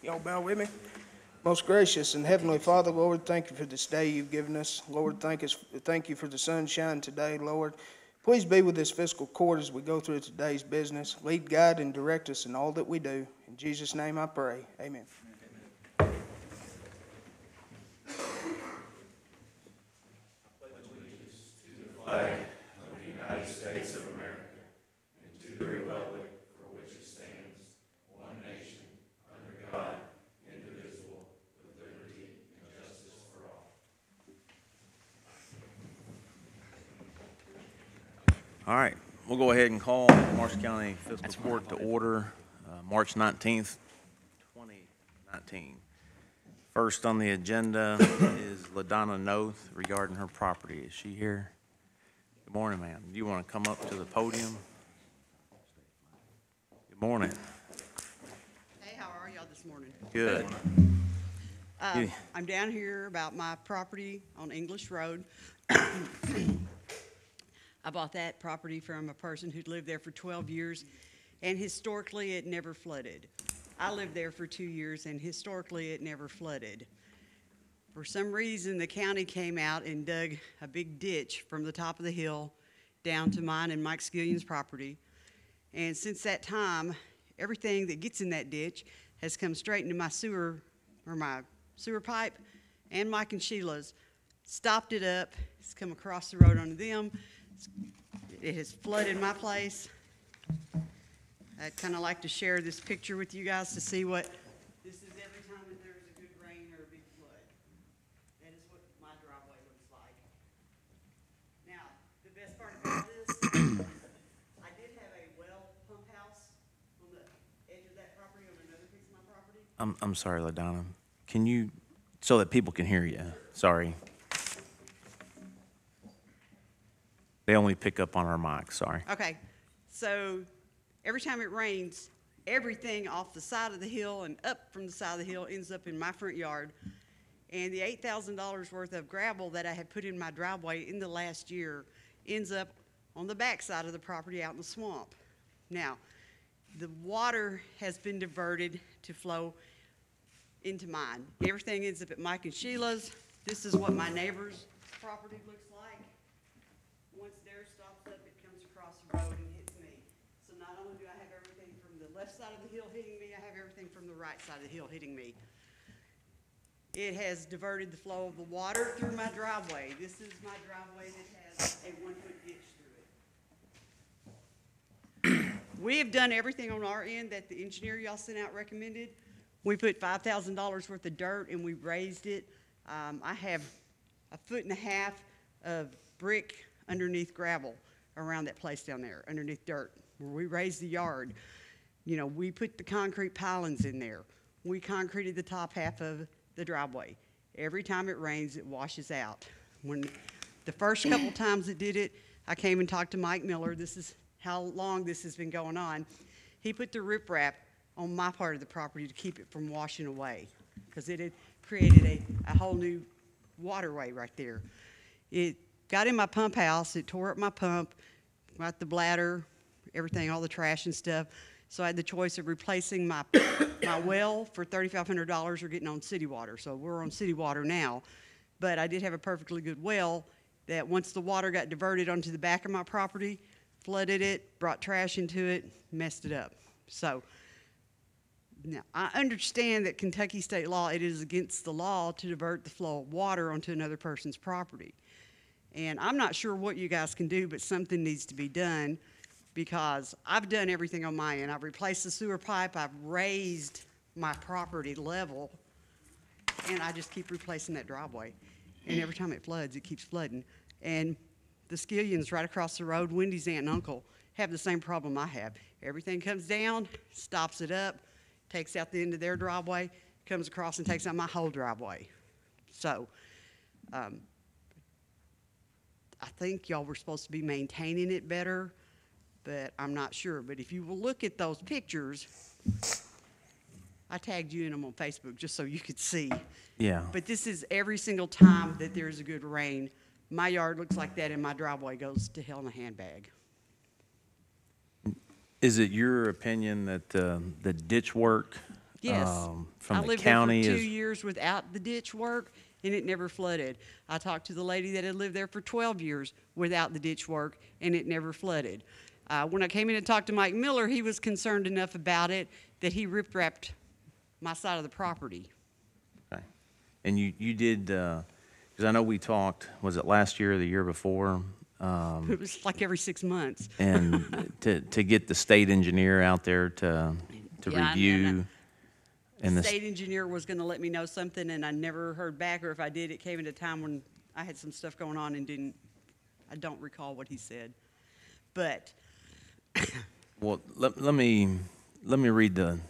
Y'all bow with me. Most gracious and heavenly Father, Lord, thank you for this day you've given us. Lord, thank you for the sunshine today, Lord. Please be with this fiscal court as we go through today's business. Lead, guide, and direct us in all that we do. In Jesus' name I pray. Amen. All right, we'll go ahead and call Marshall County Fiscal Court to order, March 19th, 2019. First on the agenda is LaDonna Noth regarding her property. Is she here? Good morning, ma'am. Do you want to come up to the podium? Good morning. Hey, how are y'all this morning? Good. I'm down here about my property on English Road. I bought that property from a person who'd lived there for 12 years, and historically it never flooded. I lived there for 2 years, and historically it never flooded. For some reason, the county came out and dug a big ditch from the top of the hill down to mine and Mike Skillion's property. And since that time, everything that gets in that ditch has come straight into my sewer pipe, and Mike and Sheila's. Stopped it up. It's come across the road onto them. It has flooded my place. I'd kind of like to share this picture with you guys to see what this is every time that there's a good rain or a big flood. That is what my driveway looks like. Now, the best part about this, I did have a well pump house on the edge of that property on another piece of my property. I'm sorry, LaDonna. Can you, so that people can hear you, sorry. They only pick up on our mic, sorry. Okay, so every time it rains, everything off the side of the hill and up from the side of the hill ends up in my front yard. And the $8,000 worth of gravel that I had put in my driveway in the last year ends up on the back side of the property out in the swamp. Now, the water has been diverted to flow into mine. Everything ends up at Mike and Sheila's. This is what my neighbor's property looks like. Once theirs stops up, it comes across the road and hits me. So not only do I have everything from the left side of the hill hitting me, I have everything from the right side of the hill hitting me. It has diverted the flow of the water through my driveway. This is my driveway that has a 1-foot ditch through it. We have done everything on our end that the engineer y'all sent out recommended. We put $5,000 worth of dirt and we raised it. I have 1.5 feet of brick underneath gravel around that place down there, underneath dirt, where we raised the yard. You know, we put the concrete pilings in there. We concreted the top half of the driveway. Every time it rains, it washes out. When the first couple times it did it, I came and talked to Mike Miller. This is how long this has been going on. He put the riprap on my part of the property to keep it from washing away, because it had created a whole new waterway right there. It got in my pump house, it tore up my pump, got the bladder, everything, all the trash and stuff. So I had the choice of replacing my well for $3,500 or getting on city water. So we're on city water now. But I did have a perfectly good well that once the water got diverted onto the back of my property, flooded it, brought trash into it, messed it up. So now, I understand that Kentucky state law, it is against the law to divert the flow of water onto another person's property. And I'm not sure what you guys can do, but something needs to be done, because I've done everything on my end. I've replaced the sewer pipe, I've raised my property level, and I just keep replacing that driveway. And every time it floods, it keeps flooding. And the Skillions right across the road, Wendy's aunt and uncle, have the same problem I have. Everything comes down, stops it up, takes out the end of their driveway, comes across and takes out my whole driveway. So, I think y'all were supposed to be maintaining it better, but I'm not sure. But if you will look at those pictures, I tagged you in them on Facebook just so you could see. Yeah. But this is every single time that there's a good rain. My yard looks like that and my driveway goes to hell in a handbag. Is it your opinion that the ditch work Yes. from I the lived county? there for 2 Is years without the ditch work, and it never flooded. I talked to the lady that had lived there for 12 years without the ditch work, and it never flooded. When I came in and talked to Mike Miller, he was concerned enough about it that he rip-wrapped my side of the property. okay. And you did, because I know we talked, was it last year or the year before? It was like every 6 months. And to get the state engineer out there to Yeah, and review. And The the state engineer was gonna let me know something, and I never heard back, or if I did, it came at a time when I had some stuff going on and I don't recall what he said. But, Well, let me read the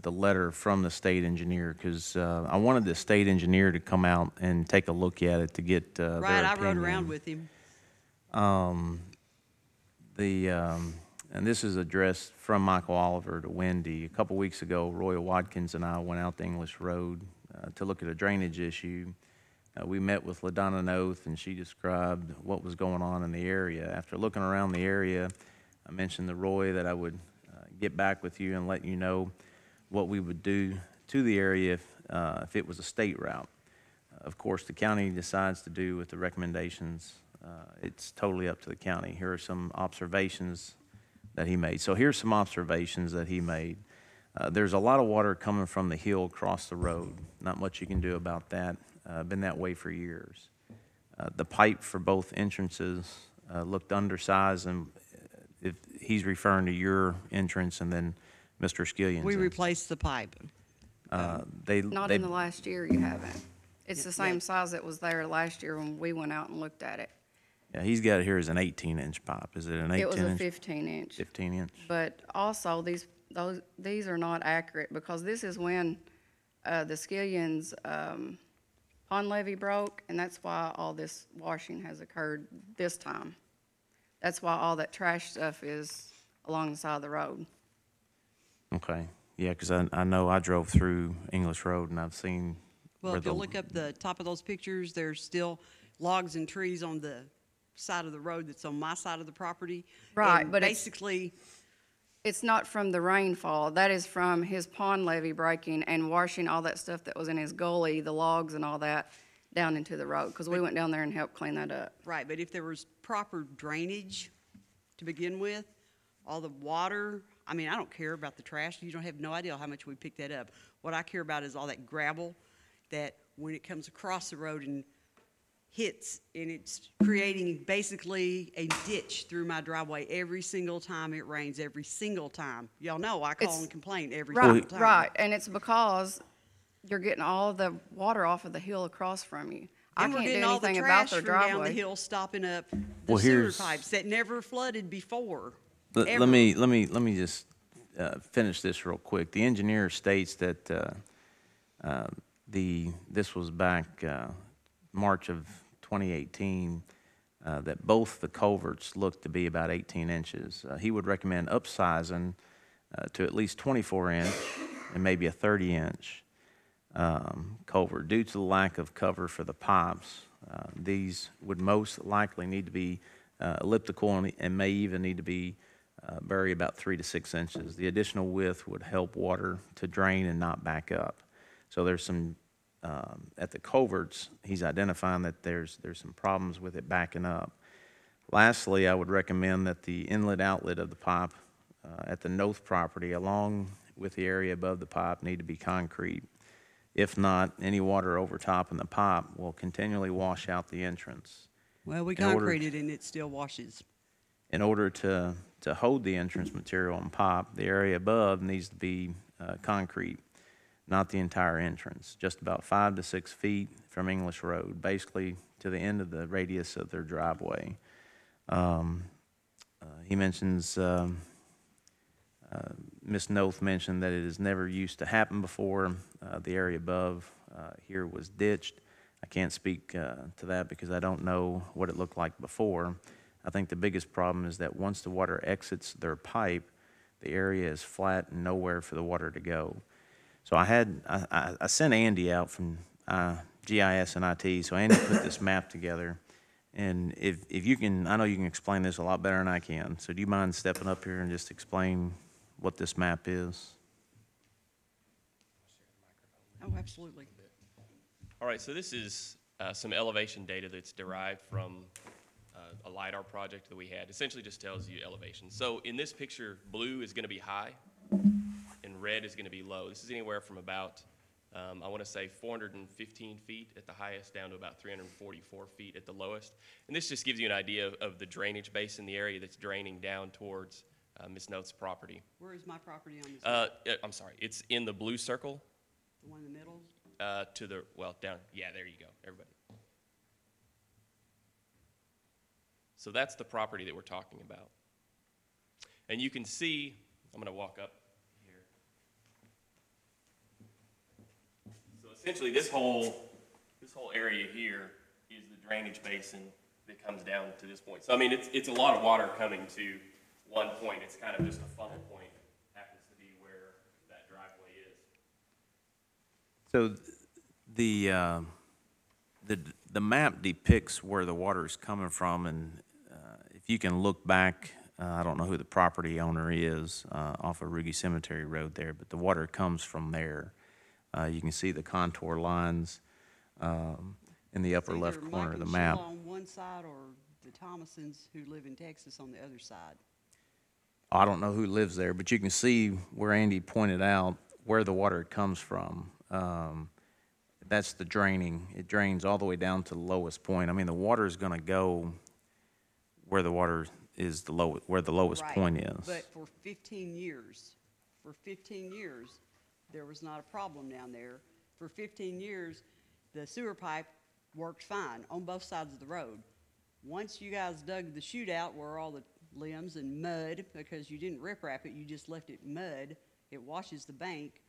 letter from the state engineer, because I wanted the state engineer to come out and take a look at it to get their right, I rode opinion. around with him. And this is addressed from Michael Oliver to Wendy. A couple weeks ago, Roy Watkins and I went out to English Road to look at a drainage issue. We met with LaDonna Noth, and she described what was going on in the area. After looking around the area, I mentioned to Roy that I would get back with you and let you know what we would do to the area if it was a state route. Of course, the county decides to do with the recommendations. It's totally up to the county. Here are some observations that he made. So here's some observations that he made. There's a lot of water coming from the hill across the road. Not much you can do about that. Been that way for years. The pipe for both entrances looked undersized, and if he's referring to your entrance and then Mr. Skillion's. We replaced the pipe. Not in the last year, you haven't. It's the same size that was there last year when we went out and looked at it. Yeah, he's got it here as an 18-inch pipe. Is it an 18-inch? It was a 15-inch. 15-inch. But also, these are not accurate, because this is when the Skillions pond levee broke, and that's why all this washing has occurred this time. That's why all that trash stuff is along the side of the road. Okay. Yeah, because I know I drove through English Road, and I've seen Well, where if you look up the top of those pictures, there's still logs and trees on the side of the road that's on my side of the property. Right, And but basically, It's not from the rainfall. That is from his pond levee breaking and washing all that stuff that was in his gully, the logs and all that, down into the road, because we went down there and helped clean that up. right, but if there was proper drainage to begin with, all the water, I mean, I don't care about the trash. You don't have no idea how much we pick that up. What I care about is all that gravel that when it comes across the road and hits, and it's creating basically a ditch through my driveway every single time it rains, every single time. Y'all know I call and complain every single Right, time. right, and it's because you're getting all the water off of the hill across from you. I And we're can't do getting all the anything about trash their from down the driveway. hill, stopping up the Well, sewer here's- pipes that never flooded before. Let ever. me just finish this real quick. The engineer states that this was back March of 2018, that both the culverts looked to be about 18 inches. He would recommend upsizing to at least 24-inch and maybe a 30-inch culvert. Due to the lack of cover for the pipes, these would most likely need to be elliptical and may even need to be buried about 3 to 6 inches. The additional width would help water to drain and not back up. So there's some, at the culverts, he's identifying that there's some problems with it backing up. Lastly, I would recommend that the inlet-outlet of the pipe at the Noth property, along with the area above the pipe, need to be concrete. If not, any water over top in the pipe will continually wash out the entrance. Well, we In order concreted and it still washes. In order to hold the entrance material and pipe, the area above needs to be concrete, not the entire entrance, just about 5 to 6 feet from English Road, basically to the end of the radius of their driveway. He mentions, Ms. Noth mentioned that it has never used to happen before. The area above here was ditched. I can't speak to that because I don't know what it looked like before. I think the biggest problem is that once the water exits their pipe, the area is flat and nowhere for the water to go. So I sent Andy out from GIS and IT, so Andy put this map together. And if you can, I know you can explain this a lot better than I can, so do you mind stepping up here and just explain what this map is? absolutely. All right, so this is some elevation data that's derived from a LiDAR project that we had. Essentially just tells you elevation. So in this picture, blue is going to be high and red is going to be low. This is anywhere from about, I want to say 415 feet at the highest down to about 344 feet at the lowest. And this just gives you an idea of the drainage basin, the area that's draining down towards Ms. Noth's property. Where is my property on this? map? I'm sorry, it's in the blue circle. The one in the middle? To the, well, down, yeah, there you go, everybody. So that's the property that we're talking about. And you can see, I'm gonna walk up here. So essentially this whole area here is the drainage basin that comes down to this point. So I mean, it's a lot of water coming to one point. It's kind of just a funnel point, happens to be where that driveway is. So the map depicts where the water is coming from, and if you can look back, I don't know who the property owner is off of Rugi Cemetery Road there, but the water comes from there. You can see the contour lines in the upper It's left either corner Mike of the and map. Sheila on one side or the Thomasons who live in Texas on the other side. I don't know who lives there, but you can see where Andy pointed out where the water comes from. That's the draining. It drains all the way down to the lowest point. I mean, the water is going to go where the water is where the lowest Right. point is. But for 15 years, there was not a problem down there. For 15 years, the sewer pipe worked fine on both sides of the road. Once you guys dug the chute out where all the limbs and mud, because you didn't riprap it, you just left it mud, it washes the bank.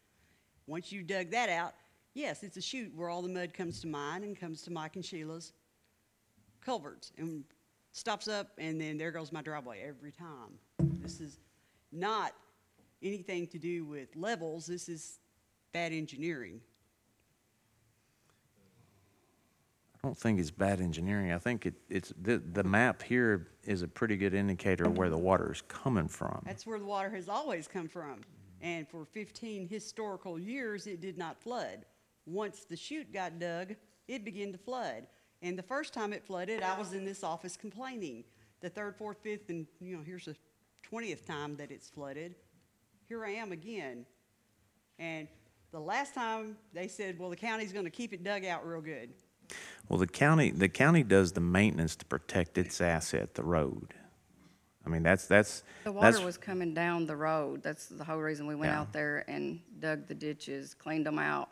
Once you dug that out, yes, it's a chute where all the mud comes to mine and comes to Mike and Sheila's culverts and stops up, and then there goes my driveway every time. This is not anything to do with levels. This is bad engineering. I don't think it's bad engineering. I think it's the map here is a pretty good indicator of where the water is coming from. That's where the water has always come from. And for 15 historical years, it did not flood. Once the chute got dug, it began to flood. And the first time it flooded, I was in this office complaining. The third, fourth, fifth, and here's the 20th time that it's flooded. Here I am again. And the last time they said, well, the county's gonna keep it dug out real good. Well, the county does the maintenance to protect its asset, the road. I mean, that's The water was coming down the road. That's the whole reason we went Yeah. out there and dug the ditches, cleaned them out.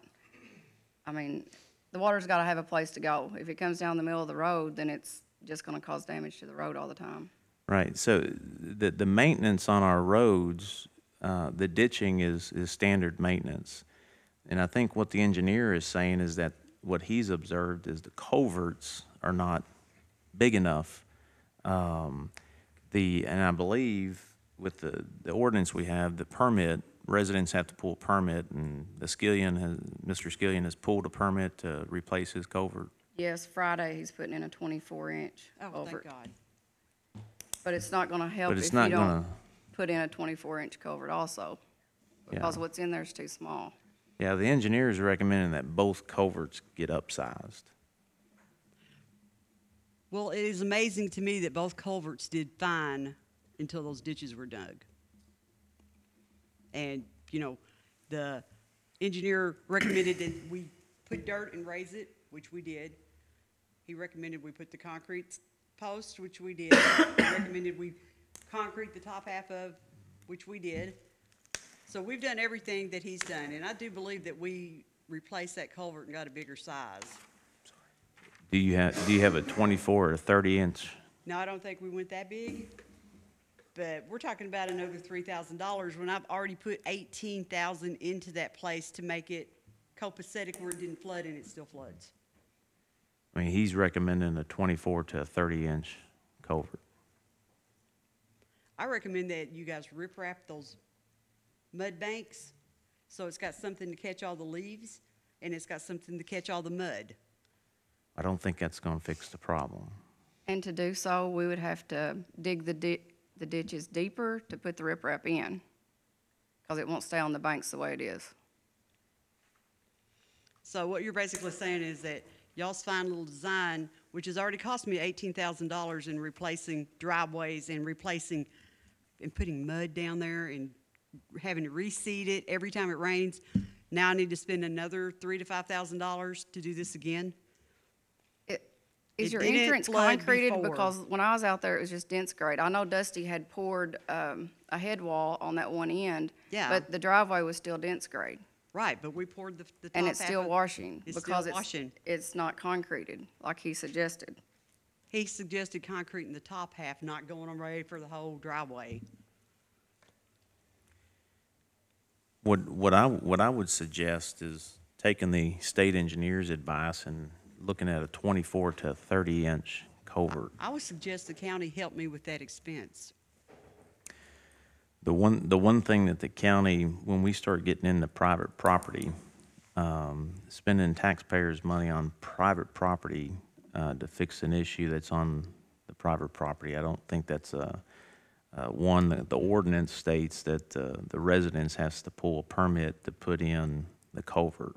I mean, the water's gotta have a place to go. If it comes down the middle of the road, then it's just gonna cause damage to the road all the time. right. So the maintenance on our roads, the ditching is standard maintenance. And I think what the engineer is saying is that what he's observed is the culverts are not big enough. And I believe with the ordinance we have, the permit, residents have to pull a permit, and Mr. Skillion has pulled a permit to replace his culvert. Yes, Friday, he's putting in a 24-inch Oh, thank culvert. God. But it's not gonna help But if it's you not don't gonna, put in a 24-inch culvert also, because Yeah. what's in there is too small. yeah, the engineer is recommending that both culverts get upsized. Well, it is amazing to me that both culverts did fine until those ditches were dug. And, the engineer recommended that we put dirt and raise it, which we did. He recommended we put the concrete post, which we did. He recommended we concrete the top half of, which we did. So we've done everything that he's done, and I do believe that we replaced that culvert and got a bigger size. Do you have a 24 or 30-inch? No, I don't think we went that big, but we're talking about another $3,000 when I've already put $18,000 into that place to make it copacetic where it didn't flood and it still floods. I mean, he's recommending a 24 to a 30-inch culvert. I recommend that you guys riprap those mud banks so it's got something to catch all the leaves and it's got something to catch all the mud. I don't think that's going to fix the problem. And to do so, we would have to dig the ditches deeper to put the riprap in, because it won't stay on the banks the way it is. So what you're basically saying is that y'all's fine little design, which has already cost me $18,000 in replacing driveways and replacing and putting mud down there and having to reseed it every time it rains. Now I need to spend another $3,000 to $5,000 to do this again? Is It your didn't entrance flood concreted? before. Because when I was out there, it was just dense grade. I know Dusty had poured a head wall on that one end. Yeah. But the driveway was still dense grade. Right, but we poured the top And it's half still of- washing. It's because still washing. It's not concreted, like he suggested. He suggested concrete in the top half, not going on ready for the whole driveway. What I would suggest is taking the state engineer's advice and looking at a 24 to 30-inch culvert. I would suggest the county help me with that expense. The one thing that the county, when we start getting into private property, spending taxpayers' money on private property to fix an issue that's on the private property, I don't think that's one. The ordinance states that the residents has to pull a permit to put in the culvert.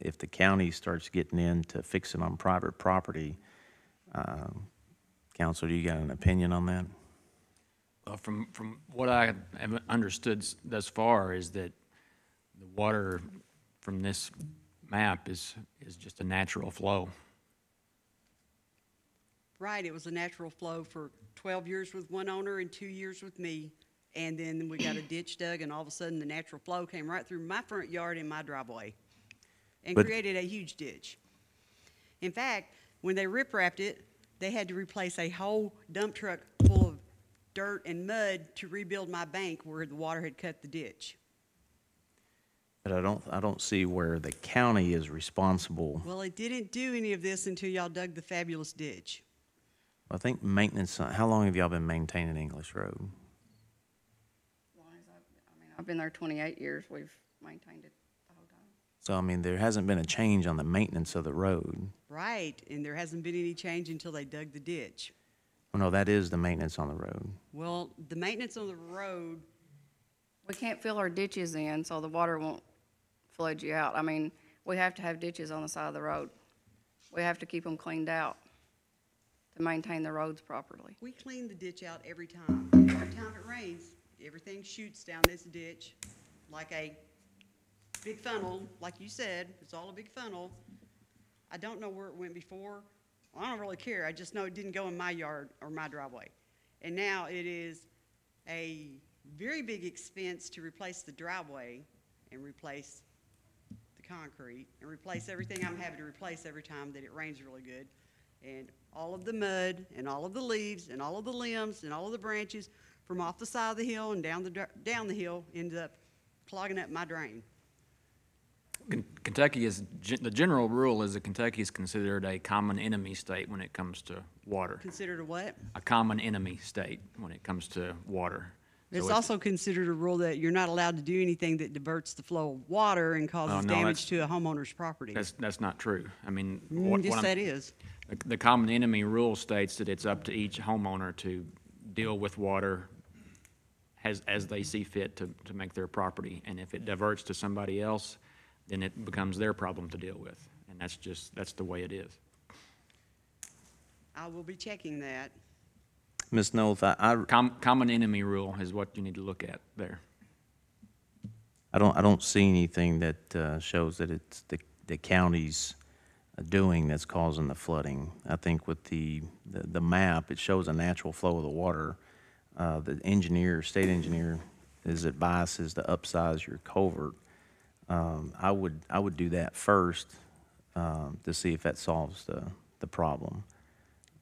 If the county starts getting into fixing on private property, council, do you got an opinion on that? From what I have understood thus far is that the water from this map is just a natural flow. Right, it was a natural flow for 12 years with one owner and 2 years with me. And then we got a ditch dug, and all of a sudden, the natural flow came right through my front yard and my driveway and But- created a huge ditch. In fact, when they rip-wrapped it, they had to replace a whole dump truck full of dirt and mud to rebuild my bank where the water had cut the ditch. But I don't see where the county is responsible. Well, it didn't do any of this until y'all dug the fabulous ditch. I think maintenance, how long have y'all been maintaining English Road? I've been there 28 years. We've maintained it the whole time. So, I mean, there hasn't been a change on the maintenance of the road. Right, and there hasn't been any change until they dug the ditch. Well, no, that is the maintenance on the road. Well, the maintenance on the road, We can't fill our ditches in, so the water won't flood you out. I mean, we have to have ditches on the side of the road. We have to keep them cleaned out to maintain the roads properly. we clean the ditch out every time. Every time it rains, everything shoots down this ditch like a big funnel, like you said, it's all a big funnel. I don't know where it went before. I don't really care. I just know it didn't go in my yard or my driveway. And now it is a very big expense to replace the driveway and replace the concrete and replace everything I'm having to replace every time that it rains really good. And all of the mud and all of the leaves and all of the limbs and all of the branches from off the side of the hill and down the hill ends up clogging up my drain. Kentucky is, the general rule is that Kentucky is considered a common enemy state when it comes to water. Considered a what? A common enemy state when it comes to water. So It's also considered a rule that you're not allowed to do anything that diverts the flow of water and causes no, damage to a homeowner's property. That's not true. I mean, Yes, I'm- that is. the common enemy rule states that it's up to each homeowner to deal with water as they see fit to make their property. And if it diverts to somebody else, then it becomes their problem to deal with. And that's the way it is. I will be checking that. Ms. Knowles, I Common enemy rule is what you need to look at there. don't see anything that shows that it's the county's doing that's causing the flooding. I think with the map, it shows a natural flow of the water. The state engineer, his advice is to upsize your culvert. I would do that first to see if that solves the problem.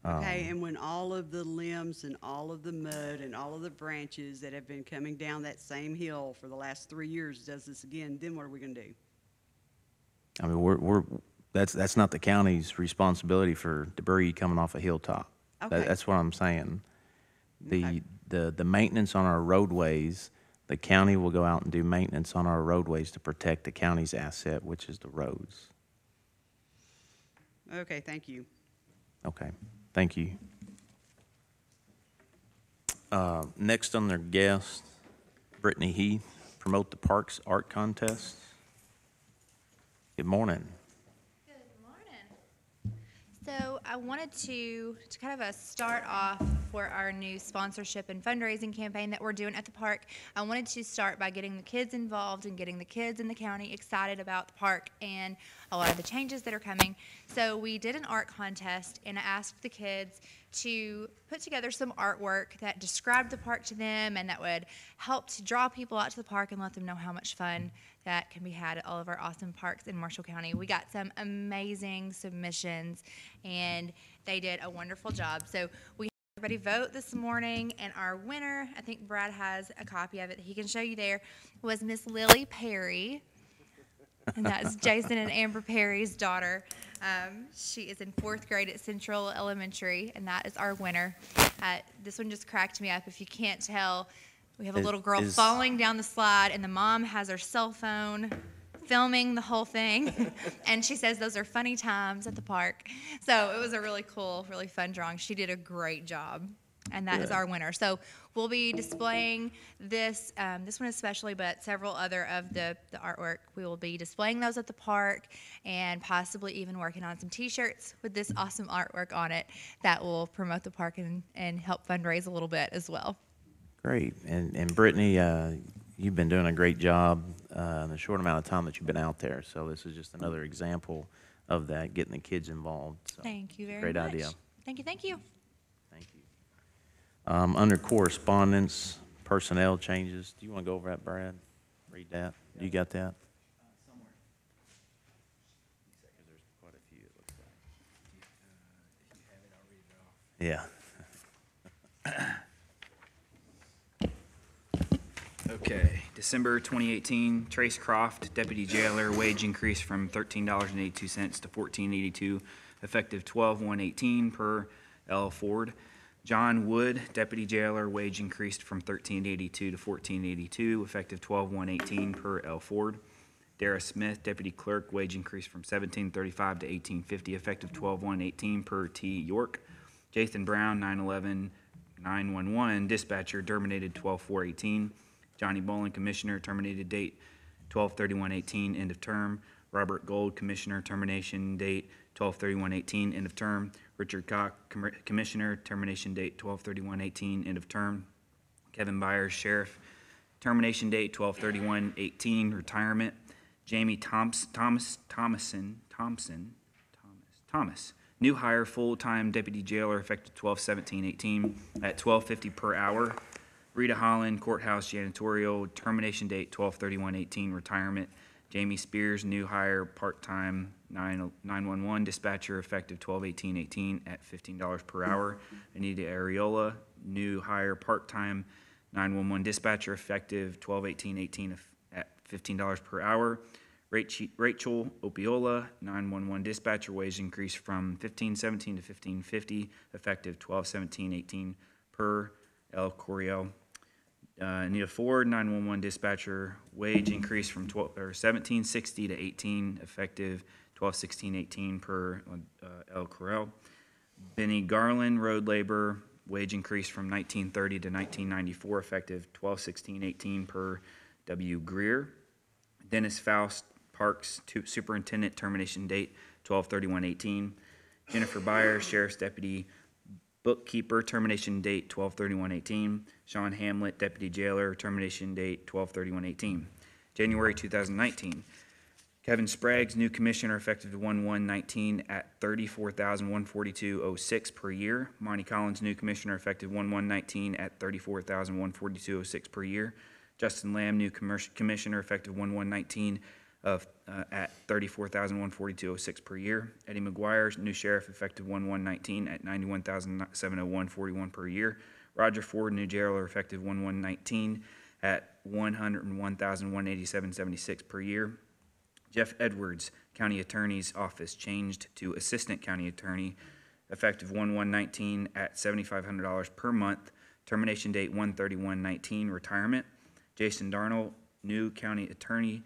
Okay, and when all of the limbs and all of the mud and all of the branches that have been coming down that same hill for the last 3 years does this again, then what are we gonna do? I mean, that's not the county's responsibility for debris coming off a hilltop. Okay. That's what I'm saying. Okay. The maintenance on our roadways, the county will go out and do maintenance on our roadways to protect the county's asset, which is the roads. Okay, thank you. Okay, thank you. Next on their guest, Brittany Heath, promote the Parks Art Contest. Good morning. So I wanted to kind of start off for our new sponsorship and fundraising campaign that we're doing at the park. I wanted to start by getting the kids involved and getting the kids in the county excited about the park and a lot of the changes that are coming. So we did an art contest, and I asked the kids to put together some artwork that described the park to them and that would help to draw people out to the park and let them know how much fun that can be had at all of our awesome parks in Marshall County. We got some amazing submissions, and they did a wonderful job. So we had everybody vote this morning, and our winner, I think Brad has a copy of it that he can show you there, was Miss Lily Perry. And that's Jason and Amber Perry's daughter. She is in 4th grade at Central Elementary, and that is our winner. This one just cracked me up. If you can't tell, we have a little girl falling down the slide, and the mom has her cell phone filming the whole thing. And she says those are funny times at the park. So it was a really cool, really fun drawing. She did a great job. And that is our winner. So we'll be displaying this one especially, but several other of the artwork. We will be displaying those at the park and possibly even working on some T-shirts with this awesome artwork on it that will promote the park and help fundraise a little bit as well. Great. And Brittany, you've been doing a great job in the short amount of time that you've been out there. So this is just another example of that, getting the kids involved. So Thank you very great much. idea. Thank you. Thank you. Thank you. Under correspondence, personnel changes, do you want to go over that, Brad? Read that? You got that? Somewhere. Because there's quite a few, it looks like. If you have it, I'll read it off. Yeah. Okay, December 2018, Trace Croft, Deputy Jailer, wage increase from $13.82 to $14.82, effective 12/1/18 per L. Ford. John Wood, Deputy Jailer, wage increased from $13.82 to $14.82, effective 12/1/18 per L. Ford. Dara Smith, Deputy Clerk, wage increase from $17.35 to $18.50, effective 12/1/18 per T. York. Jathan Brown, 911 dispatcher, terminated 12/4/18. Johnny Bolin, Commissioner, terminated date 12/31/18, end of term. Robert Gold, Commissioner, termination date 12/31/18, end of term. Richard Koch, Commissioner, termination date 12/31/18, end of term. Kevin Byers, Sheriff, termination date 12/31/18, retirement. Jamie Thomas, new hire, full-time deputy jailer, effective 12/17/18 at $12.50 per hour. Rita Holland, courthouse janitorial, termination date 12/31/18, retirement. Jamie Spears, new hire, part-time 911 dispatcher, effective 12/18/18 at $15 per hour. Anita Areola, new hire, part-time 911 dispatcher, effective 12/18/18 at $15 per hour. Rachel Opiola, 911 dispatcher, wage increase from $15.17 to $15.50, effective 12/17/18 per L. Coriel. Anita Ford, 911 dispatcher, wage increase from $17.60 to $18, effective 12/16/18 per L. Correll. Benny Garland, road labor, wage increase from $19.30 to $19.94, effective 12/16/18 per W. Greer. Dennis Faust, Parks Superintendent, termination date 12/31/18. Jennifer Byers, Sheriff's Deputy Bookkeeper, termination date 12/31/18. Sean Hamlet, Deputy Jailer, termination date 12/31/18. January 2019. Kevin Spraggs, new Commissioner, effective 1/1/19 at $34,142.06 per year. Monty Collins, new Commissioner, effective 1/1/19 at $34,142.06 per year. Justin Lamb, new Commissioner, effective 1/1/19 at $34,142.06 per year. Eddie McGuire, new Sheriff, effective 1/1/19 at $91,701.41 per year. Roger Ford, new Jailer, effective 1/1/19 at $101,187.76 per year. Jeff Edwards, County Attorney's Office, changed to Assistant County Attorney, effective 1/1/19 at $7,500 per month. Termination date 1/31/19, retirement. Jason Darnell, new County Attorney,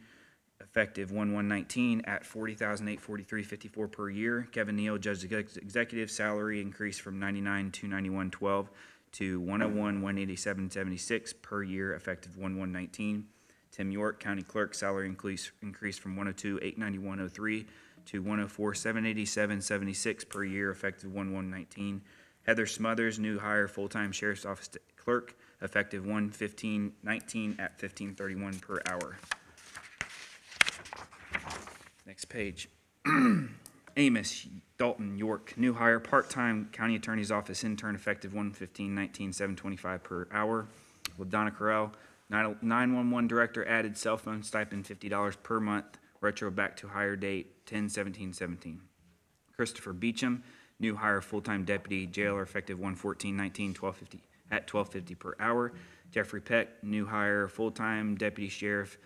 effective 1/1/19 at $40,843.54 per year. Kevin Neal, Judge Executive, salary increase from $99,291.12 to $101,187.76 per year, effective 1/1/19. Tim York, County Clerk, salary increase from 102,891.03 to 104,787.76 per year, effective 1/1/19. Heather Smothers, new hire, full-time Sheriff's Office Clerk, effective 1/15/19 at $15.31 per hour. Next page. Amos Dalton York, new hire, part-time County Attorney's Office intern, effective 1/15/19, $7.25 per hour. LaDonna Correll, 911 Director, added cell phone stipend $50 per month, retro back to hire date 10/17/17. Christopher Beecham, new hire, full-time Deputy Jailer, effective 1/14/19, at $12.50 per hour. Jeffrey Peck, new hire, full-time Deputy Sheriff,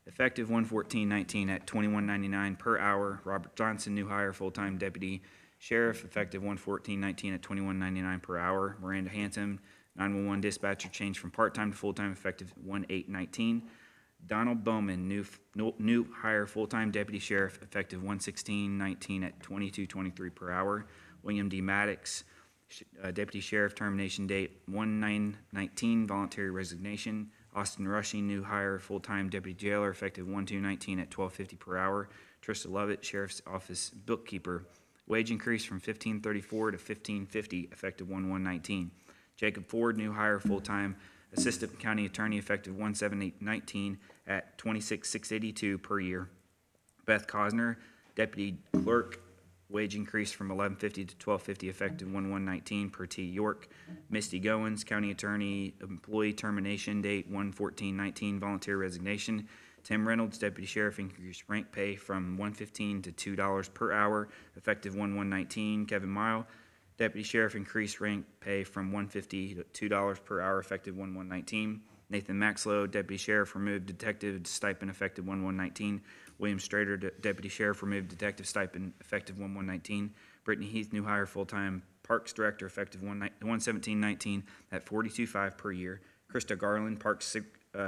effective 1/14/19 at $21.99 per hour. Robert Johnson, new hire, full-time Deputy Sheriff, effective 1/14/19 at $21.99 per hour. Miranda Hanson, 911 Dispatcher, changed from part-time to full-time, effective 1/8/19. Donald Bowman, new hire, full-time Deputy Sheriff, effective 1/16/19 at $22.23 per hour. William D. Maddox, Deputy Sheriff, termination date 1/9/19, voluntary resignation. Austin Rushing, new hire, full-time Deputy Jailer, effective 1/2/19 at $12.50 per hour. Trista Lovett, Sheriff's Office Bookkeeper, wage increase from $15.34 to $15.50, effective 1/1/19. Jacob Ford, new hire, full-time Assistant County Attorney, effective 1/7/19 at $26,682 per year. Beth Cosner, Deputy Clerk, wage increase from $11.50 to $12.50, effective 1/1/19 per T. York. Misty Goins, County Attorney, employee termination date 1/14/19, voluntary resignation. Tim Reynolds, Deputy Sheriff, increased rank pay from $1.15 to $2 per hour, effective 1/1/19. Kevin Mile, Deputy Sheriff, increased rank pay from $1.50 to $2 per hour, effective 1/1/19. Nathan Maxlow, Deputy Sheriff, removed detective stipend, effective 1/1/19. William Strader, Deputy Sheriff, removed detective stipend, effective 1/1/19. Brittany Heath, new hire, full-time Parks Director, effective 1/17/19 at $42.05 per year. Krista Garland, Parks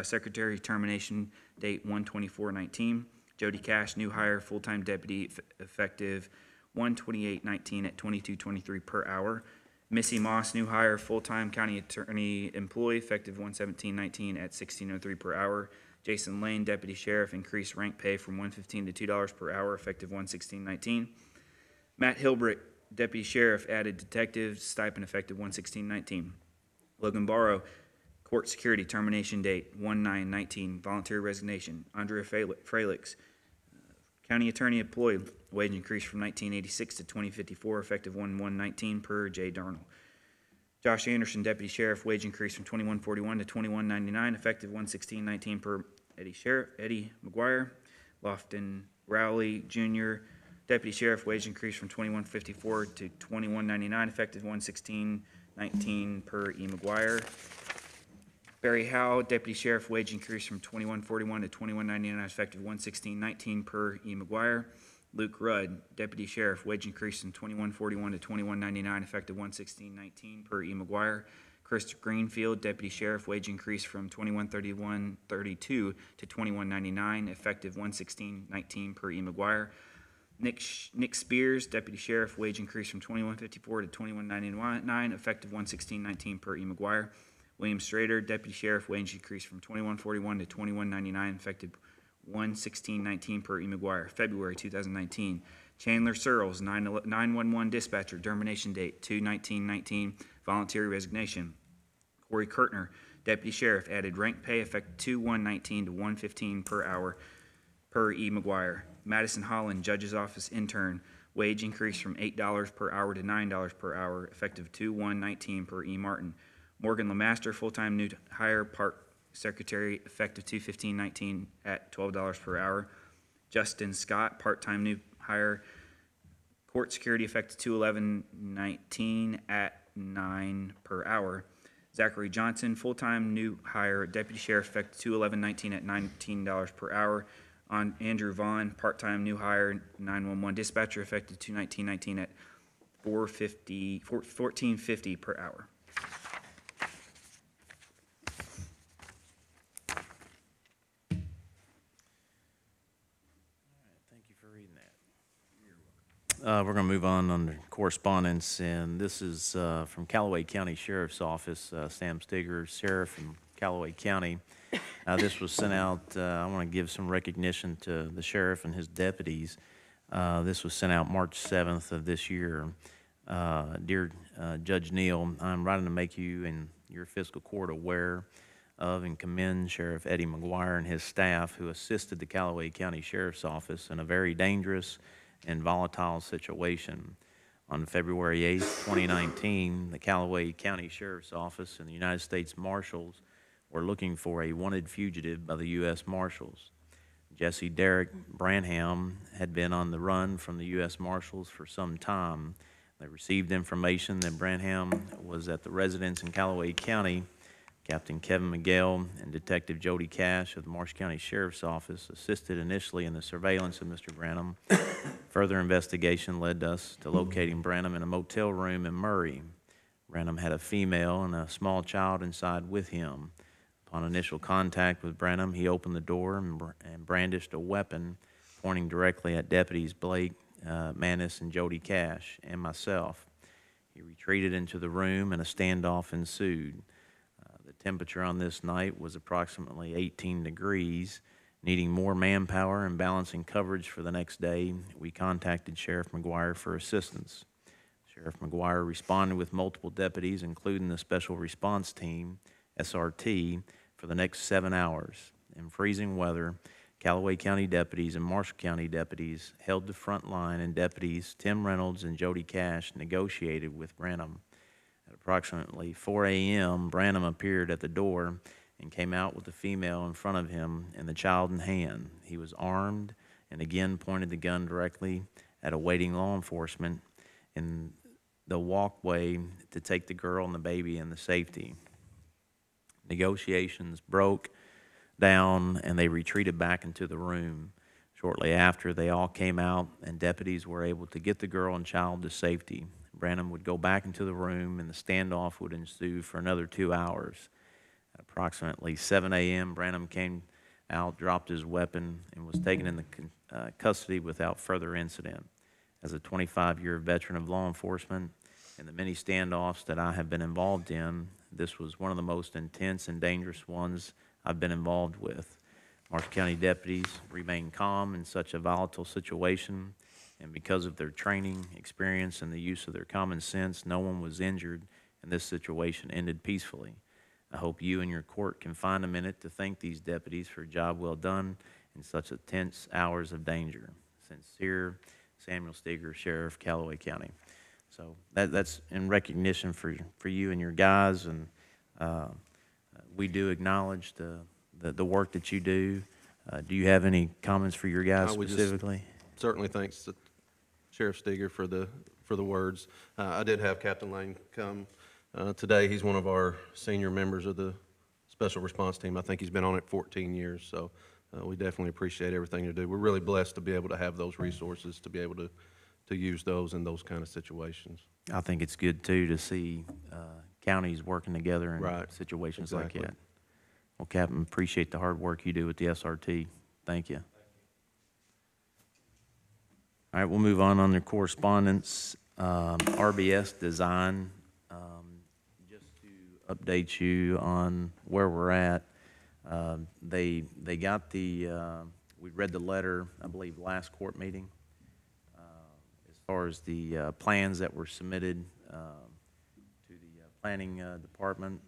Secretary, termination date 1/24/19. Jody Cash, new hire, full-time Deputy, effective 1/28/19 at $22.23 per hour. Missy Moss, new hire, full-time County Attorney employee, effective 1/17/19 at $16.03 per hour. Jason Lane, Deputy Sheriff, increased rank pay from $1.15 to $2 per hour, effective 1/16/19. Matt Hilbrick, Deputy Sheriff, added detective stipend, effective 1/16/19. Logan Barrow, Court Security, termination date 1/9/19, voluntary resignation. Andrea Fralix, County Attorney employee, wage increase from $19.86 to $20.54, effective 1/1/19 per J. Darnell. Josh Anderson, Deputy Sheriff, wage increase from $21.41 to $21.99, effective 1/16/19 per Eddie McGuire. Lofton Rowley Jr., Deputy Sheriff, wage increase from $21.54 to $21.99, effective 1/16/19 per E. McGuire. Barry Howe, Deputy Sheriff, wage increase from $21.41 to $21.99, effective 1/16/19 per E. McGuire. Luke Rudd, Deputy Sheriff, wage increase from $21.41 to $21.99, effective 1/16/19 per E. McGuire. Chris Greenfield, Deputy Sheriff, wage increase from $21.32 to $21.99, effective 1/16/19 per E. McGuire. Nick Spears, Deputy Sheriff, wage increase from $21.54 to $21.99, effective 1/16/19 per E. McGuire. William Strader, Deputy Sheriff, wage increase from $21.41 to $21.99, effective 1/16/19 per E. McGuire. February 2019. Chandler Searles, 911 Dispatcher, termination date 2/19/19, voluntary resignation. Corey Kurtner, Deputy Sheriff, added rank pay, effective 2/1/19 to $1.15 per hour per E. McGuire. Madison Holland, Judge's Office intern, wage increase from $8 per hour to $9 per hour, effective 2/1/19 per E. Martin. Morgan Lemaster, full-time new hire, Park Secretary, effective 2/15/19 at $12 per hour. Justin Scott, part-time new hire, Court Security, effective 2/11/19 at $9 per hour. Zachary Johnson, full-time new hire, Deputy Sheriff, effective 2/11/19 at $19 per hour. On Andrew Vaughn, part-time new hire, 911 Dispatcher, effective 2/19/19 at $14.50 per hour. We're going to move on under correspondence, and this is from Callaway County Sheriff's Office. Sam Stigger, Sheriff, and Callaway County. This was sent out, I want to give some recognition to the sheriff and his deputies. This was sent out March 7th of this year. Dear Judge Neal, I'm writing to make you and your fiscal court aware of and commend Sheriff Eddie McGuire and his staff who assisted the Callaway County Sheriff's Office in a very dangerous and volatile situation. On February 8, 2019, the Callaway County Sheriff's Office and the United States Marshals were looking for a wanted fugitive by the U.S. Marshals. Jesse Derrick Branham had been on the run from the U.S. Marshals for some time. They received information that Branham was at the residence in Callaway County. Captain Kevin Miguel and Detective Jody Cash of the Marsh County Sheriff's Office assisted initially in the surveillance of Mr. Branham. Further investigation led us to locating Branham in a motel room in Murray. Branham had a female and a small child inside with him. Upon initial contact with Branham, he opened the door and brandished a weapon, pointing directly at Deputies Blake, Manis, and Jody Cash, and myself. He retreated into the room and a standoff ensued. The temperature on this night was approximately 18 degrees. Needing more manpower and balancing coverage for the next day, we contacted Sheriff McGuire for assistance. Sheriff McGuire responded with multiple deputies, including the Special Response Team, SRT, for the next 7 hours. In freezing weather, Callaway County deputies and Marshall County deputies held the front line, and deputies Tim Reynolds and Jody Cash negotiated with Branham. At approximately 4 a.m., Branham appeared at the door and came out with the female in front of him and the child in hand. He was armed and again pointed the gun directly at awaiting law enforcement in the walkway to take the girl and the baby into safety. Negotiations broke down and they retreated back into the room. Shortly after, they all came out and deputies were able to get the girl and child to safety. Branham would go back into the room and the standoff would ensue for another 2 hours. At approximately 7 a.m., Branham came out, dropped his weapon, and was taken into custody without further incident. As a 25-year veteran of law enforcement and the many standoffs that I have been involved in, this was one of the most intense and dangerous ones I've been involved with. Marshall County deputies remain calm in such a volatile situation, and because of their training, experience, and the use of their common sense, no one was injured, and this situation ended peacefully. I hope you and your court can find a minute to thank these deputies for a job well done in such tense hours of danger. Sincere, Samuel Steger, Sheriff, Callaway County. So that's in recognition for you and your guys, and we do acknowledge the work that you do. Do you have any comments for your guys specifically? Certainly thanks to Sheriff Steger for the words. I did have Captain Lane come today. He's one of our senior members of the Special Response Team. I think he's been on it 14 years, so we definitely appreciate everything you do. We're really blessed to be able to have those resources, to be able to use those in those kind of situations. I think it's good, too, to see counties working together in Right. situations Exactly. like that. Well, Captain, appreciate the hard work you do with the SRT. Thank you. All right, we'll move on under correspondence. RBS Design, just to update you on where we're at. They got we read the letter, I believe, last court meeting, as far as the plans that were submitted to the planning department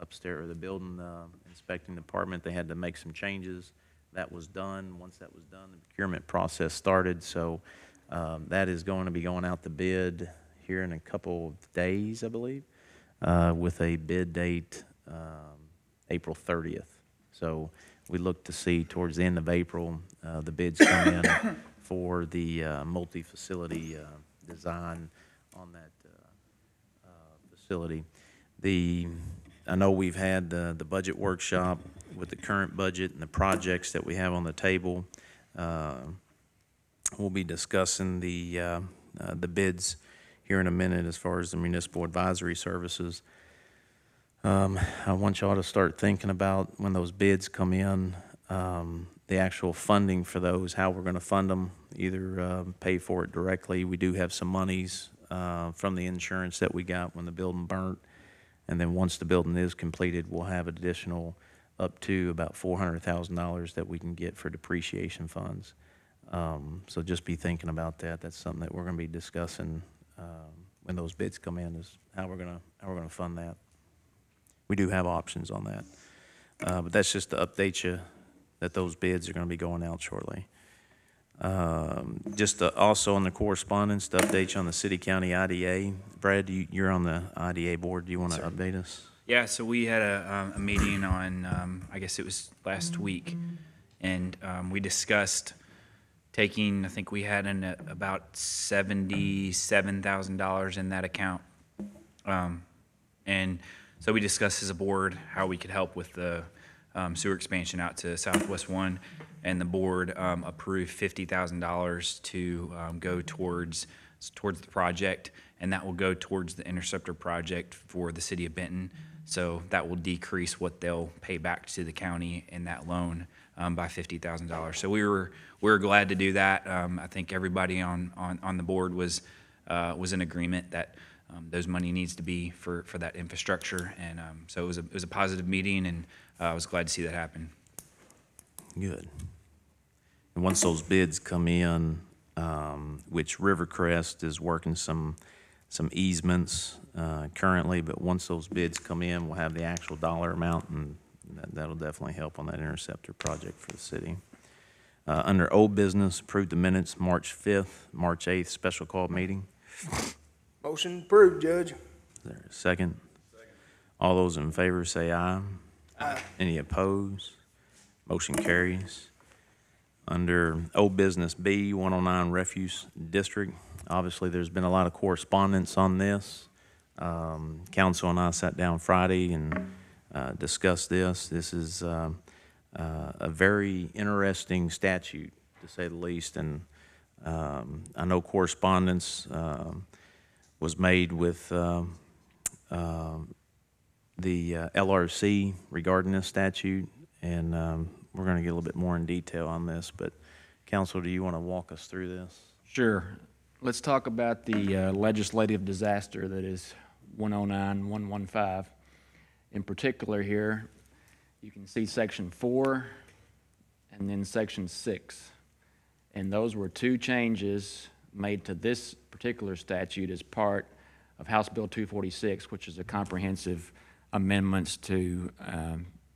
upstairs, or the building inspecting department. They had to make some changes. That was done. Once that was done, the procurement process started. So that is going to be going out to bid here in a couple of days, I believe, with a bid date April 30th. So we look to see towards the end of April the bids come in for the multi-facility design on that facility. I know we've had the budget workshop with the current budget and the projects that we have on the table. We'll be discussing the bids here in a minute as far as the municipal advisory services. I want y'all to start thinking about when those bids come in, the actual funding for those, how we're going to fund them, either pay for it directly. We do have some monies from the insurance that we got when the building burnt, And then once the building is completed, we'll have additional up to about $400,000 that we can get for depreciation funds. So just be thinking about that. That's something that we're going to be discussing when those bids come in, is how we're going to fund that. We do have options on that. But that's just to update you that those bids are going to be going out shortly. Just also on the correspondence, to update you on the city-county IDA. Brad, you're on the IDA board. Do you want to update us? Yeah, so we had a meeting on, I guess it was last week, and we discussed taking, I think we had about $77,000 in that account. And so we discussed as a board how we could help with the sewer expansion out to Southwest One, and the board approved $50,000 to go towards the project, and that will go towards the Interceptor project for the city of Benton. So that will decrease what they'll pay back to the county in that loan by $50,000. So we were glad to do that. I think everybody on the board was in agreement that those money needs to be for that infrastructure, and so it was a positive meeting, and I was glad to see that happen. Good. And once those bids come in, which Rivercrest is working some easements currently, but once those bids come in, we'll have the actual dollar amount, and that'll definitely help on that Interceptor project for the city. Under old business, approve the minutes, March 5th, March 8th, special call meeting. Motion approved, Judge. Is there a second? All those in favor say aye. Aye. Any opposed? Motion carries. Under old business B, 109 Refuse District, obviously there's been a lot of correspondence on this. Council and I sat down Friday and discussed this. This is a very interesting statute, to say the least, and I know correspondence was made with the LRC regarding this statute, and we're going to get a little bit more in detail on this, but Council, do you want to walk us through this? Sure. Let's talk about the legislative disaster that is 109-115. In particular here, you can see Section 4 and then Section 6. And those were two changes made to this particular statute as part of House Bill 246, which is a comprehensive amendments to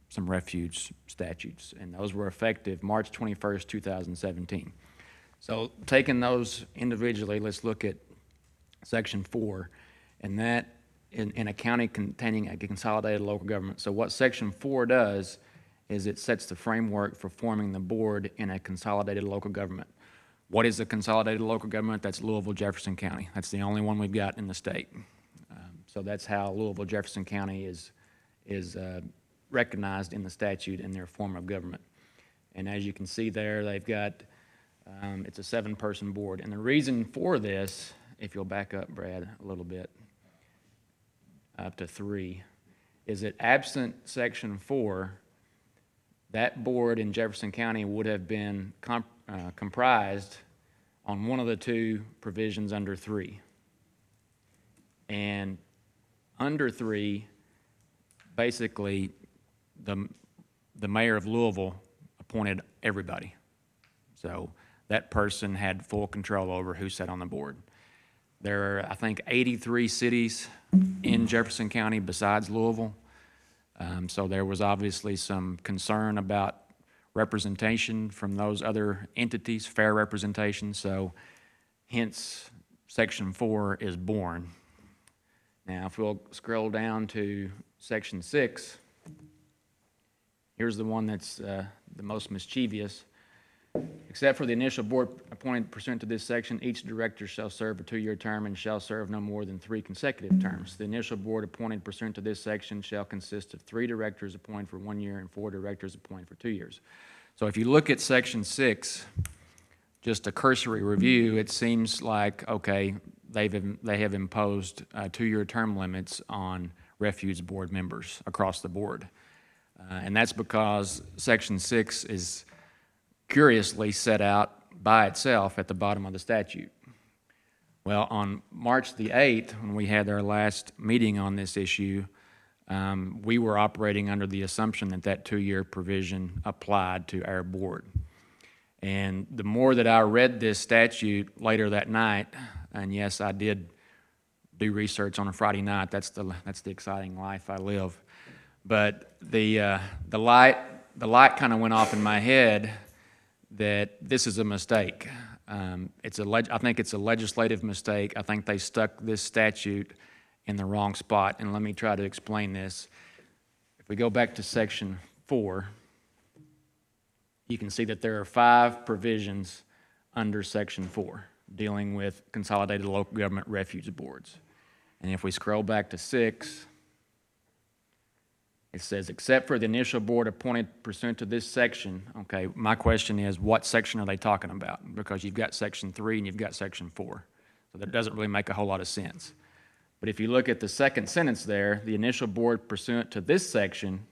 some refuge statutes. And those were effective March 21st, 2017. So taking those individually, let's look at Section 4, and that in a county containing a consolidated local government. So what Section 4 does is it sets the framework for forming the board in a consolidated local government. What is a consolidated local government? That's Louisville, Jefferson County. That's the only one we've got in the state. So that's how Louisville, Jefferson County is recognized in the statute in their form of government. And as you can see there, they've got, it's a 7-person board. And the reason for this, if you'll back up, Brad, a little bit, up to 3, is that absent Section 4, that board in Jefferson County would have been comprised on one of the two provisions under 3. And under 3, basically, the mayor of Louisville appointed everybody. So that person had full control over who sat on the board. There are, I think, 83 cities in Jefferson County besides Louisville. So there was obviously some concern about representation from those other entities, fair representation. So hence, Section 4 is born. Now, if we'll scroll down to Section 6, here's the one that's the most mischievous. Except for the initial board appointed pursuant to this section, each director shall serve a 2-year term and shall serve no more than 3 consecutive terms. The initial board appointed pursuant to this section shall consist of 3 directors appointed for 1 year and 4 directors appointed for 2 years. So if you look at Section 6, just a cursory review, it seems like, okay, they have imposed 2-year term limits on refuge board members across the board. And that's because Section 6 is curiously set out by itself at the bottom of the statute. Well, on March the 8th, when we had our last meeting on this issue, we were operating under the assumption that that 2-year provision applied to our board. And the more that I read this statute later that night, and yes, I did do research on a Friday night. That's the exciting life I live. But the light kind of went off in my head that this is a mistake. I think it's a legislative mistake. I think they stuck this statute in the wrong spot. And let me try to explain this. If we go back to Section 4, you can see that there are 5 provisions under Section 4 dealing with consolidated local government refuge boards. And if we scroll back to 6, it says, except for the initial board appointed pursuant to this section. Okay, my question is, what section are they talking about? Because you've got Section 3 and you've got Section 4. So that doesn't really make a whole lot of sense. But if you look at the second sentence there, the initial board pursuant to this section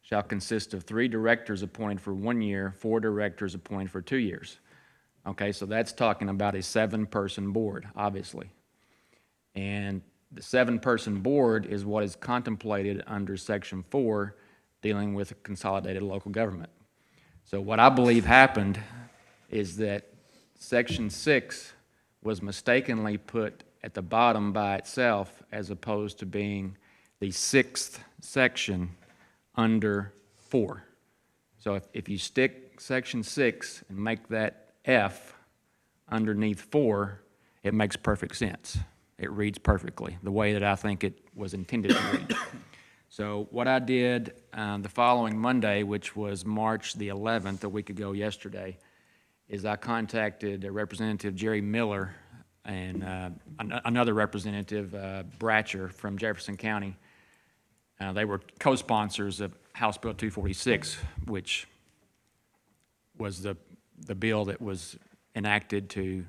shall consist of 3 directors appointed for 1 year, 4 directors appointed for 2 years. Okay, so that's talking about a 7-person board, obviously. And the 7-person board is what is contemplated under Section 4 dealing with consolidated local government. So what I believe happened is that Section 6 was mistakenly put at the bottom by itself as opposed to being the 6th section under 4. So if you stick Section 6 and make that F underneath 4, it makes perfect sense. It reads perfectly, the way that I think it was intended to read. So what I did the following Monday, which was March the 11th, a week ago yesterday, is I contacted Representative Jerry Miller and another representative, Bratcher from Jefferson County. They were co-sponsors of House Bill 246, which was the bill that was enacted to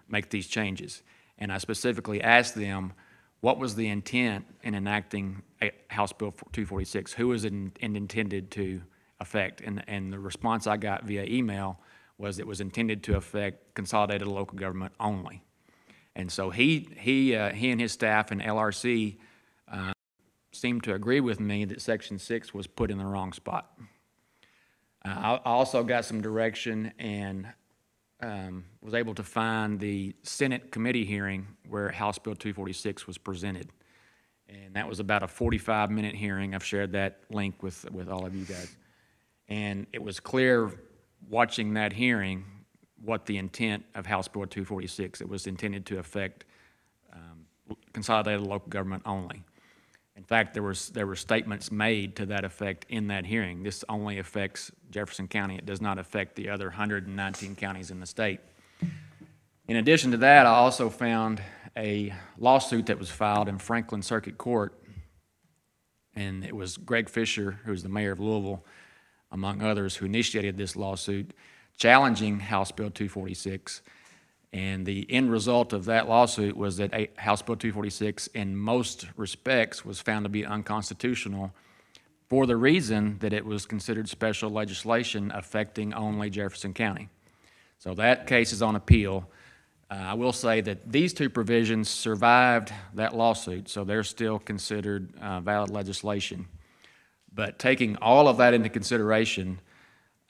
make these changes. And I specifically asked them, what was the intent in enacting House Bill 246? Who was it intended to affect? And the response I got via email was it was intended to affect consolidated local government only. And so he and his staff and LRC seemed to agree with me that Section 6 was put in the wrong spot. I also got some direction and was able to find the Senate committee hearing where House Bill 246 was presented. And that was about a 45-minute hearing. I've shared that link with all of you guys. And it was clear watching that hearing what the intent of House Bill 246. It was intended to affect consolidated local government only. In fact, there were statements made to that effect in that hearing. This only affects Jefferson County. It does not affect the other 119 counties in the state. In addition to that, I also found a lawsuit that was filed in Franklin Circuit Court, and it was Greg Fisher, who's the mayor of Louisville, among others, who initiated this lawsuit challenging House Bill 246. And the end result of that lawsuit was that House Bill 246, in most respects, was found to be unconstitutional for the reason that it was considered special legislation affecting only Jefferson County. So that case is on appeal. I will say that these 2 provisions survived that lawsuit, so they're still considered valid legislation. But taking all of that into consideration,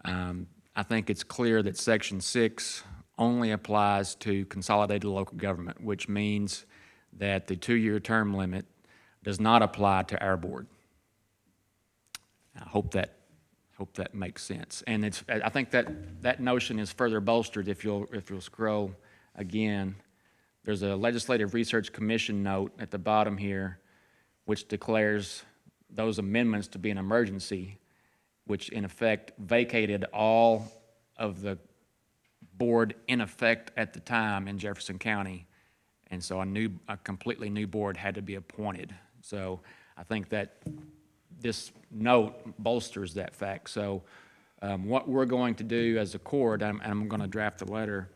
I think it's clear that Section 6 only applies to consolidated local government, which means that the 2-year term limit does not apply to our board. I hope that makes sense. And I think that notion is further bolstered if you'll scroll again. There's a Legislative Research Commission note at the bottom here, which declares those amendments to be an emergency, which in effect vacated all of the board in effect at the time in Jefferson County, and so a completely new board had to be appointed. So I think that this note bolsters that fact. So what we're going to do as a court, and I'm going to draft the letter,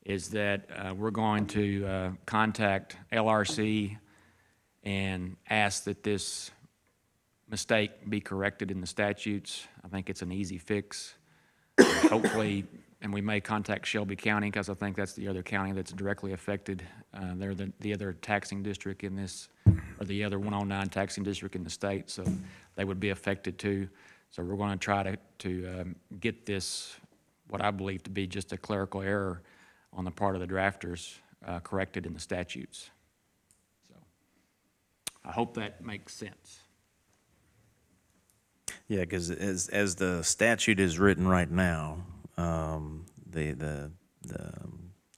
is that we're going to contact LRC and ask that this mistake be corrected in the statutes. I think it's an easy fix. Hopefully and we may contact Shelby County, because I think that's the other county that's directly affected. They're the other taxing district in this, or the other 109 taxing district in the state, so they would be affected too. So we're going to try to get this, what I believe to be just a clerical error on the part of the drafters, corrected in the statutes. So I hope that makes sense. Yeah, because as the statute is written right now, the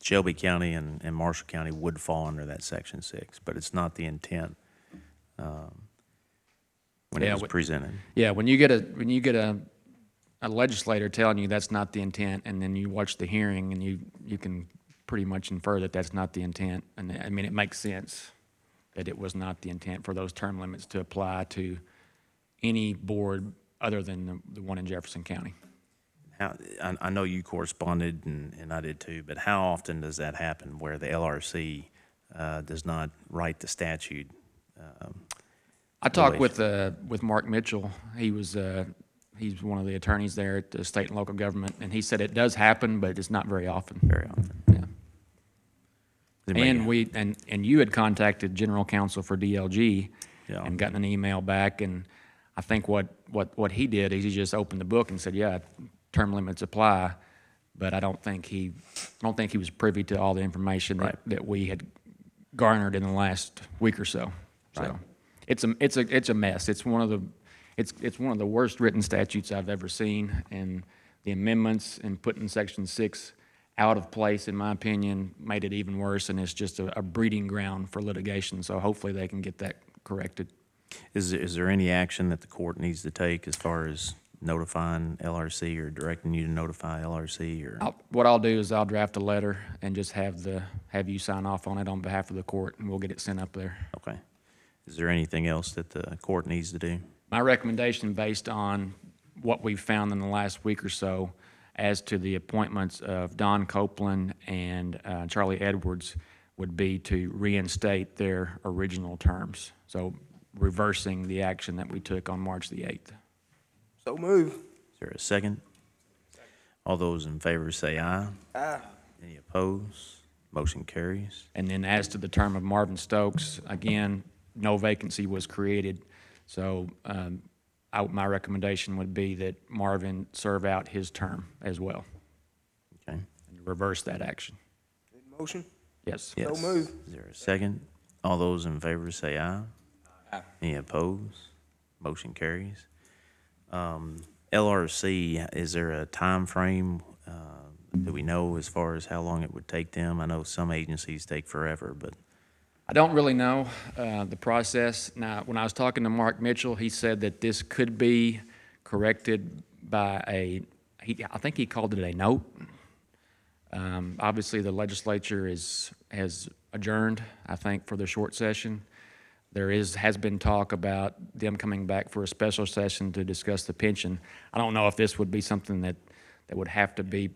Shelby County and Marshall County would fall under that Section 6, but it's not the intent when it was presented. Yeah, when you get a legislator telling you that's not the intent, and then you watch the hearing, and you can pretty much infer that that's not the intent. And I mean, it makes sense that it was not the intent for those term limits to apply to any board other than the one in Jefferson County. I know you corresponded, and I did too, but how often does that happen where the LRC does not write the statute? I talked with Mark Mitchell. He's one of the attorneys there at the state and local government, and he said it does happen, but it's not very often. Very often. Yeah. And you had contacted General Counsel for DLG and gotten an email back, and I think what he did is he just opened the book and said, yeah, term limits apply, but I don't think he was privy to all the information that we had garnered in the last week or so. Right. So it's a mess. It's one of the worst written statutes I've ever seen, and the amendments and putting Section 6 out of place, in my opinion, made it even worse, and it's just a breeding ground for litigation. So hopefully they can get that corrected. Is there any action that the court needs to take as far as notifying LRC or directing you to notify LRC? Or What I'll do is I'll draft a letter and just have you sign off on it on behalf of the court, and we'll get it sent up there. Okay. Is there anything else that the court needs to do? My recommendation, based on what we've found in the last week or so, as to the appointments of Don Copeland and Charlie Edwards, would be to reinstate their original terms. So reversing the action that we took on March the 8th. So move. Is there a second? All those in favor say aye. Aye. Any opposed? Motion carries. And then as to the term of Marvin Stokes, again, no vacancy was created. So my recommendation would be that Marvin serve out his term as well. Okay. And reverse that action. Motion? Yes. Yes. So move. Is there a second? All those in favor say aye. Aye. Any opposed? Motion carries. LRC, is there a time frame? Do we know as far as how long it would take them? I know some agencies take forever, but I don't really know the process. Now, when I was talking to Mark Mitchell, he said that this could be corrected by I think he called it a note. Obviously, the legislature has adjourned, I think, for the short session. There has been talk about them coming back for a special session to discuss the pension. I don't know if this would be something that would have to be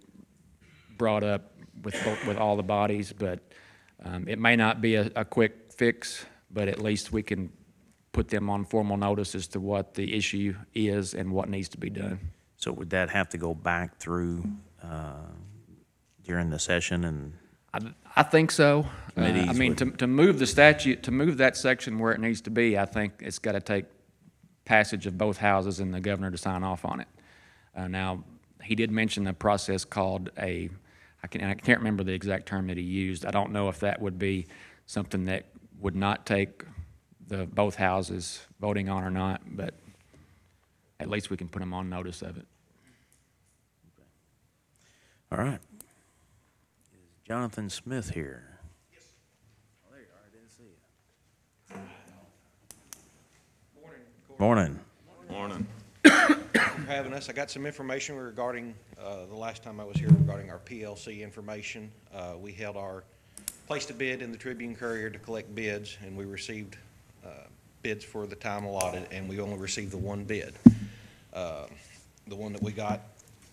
brought up with all the bodies, but it may not be a quick fix, but at least we can put them on formal notice as to what the issue is and what needs to be done. so would that have to go back through during the session and? I think so. I Committees mean, to move the statute, to move that section where it needs to be, I think it's got to take passage of both houses and the governor to sign off on it. Now, he did mention a process called I can't remember the exact term that he used. I don't know if that would be something that would not take both houses voting on or not, but at least we can put them on notice of it. All right. Is Jonathan Smith here? Yes. Oh, there you are. I didn't see you. Morning. Morning. For having us. I got some information regarding the last time I was here regarding our PLC information. We held our place to bid in the Tribune Courier to collect bids, and we received bids for the time allotted, and we only received the one bid. The one that we got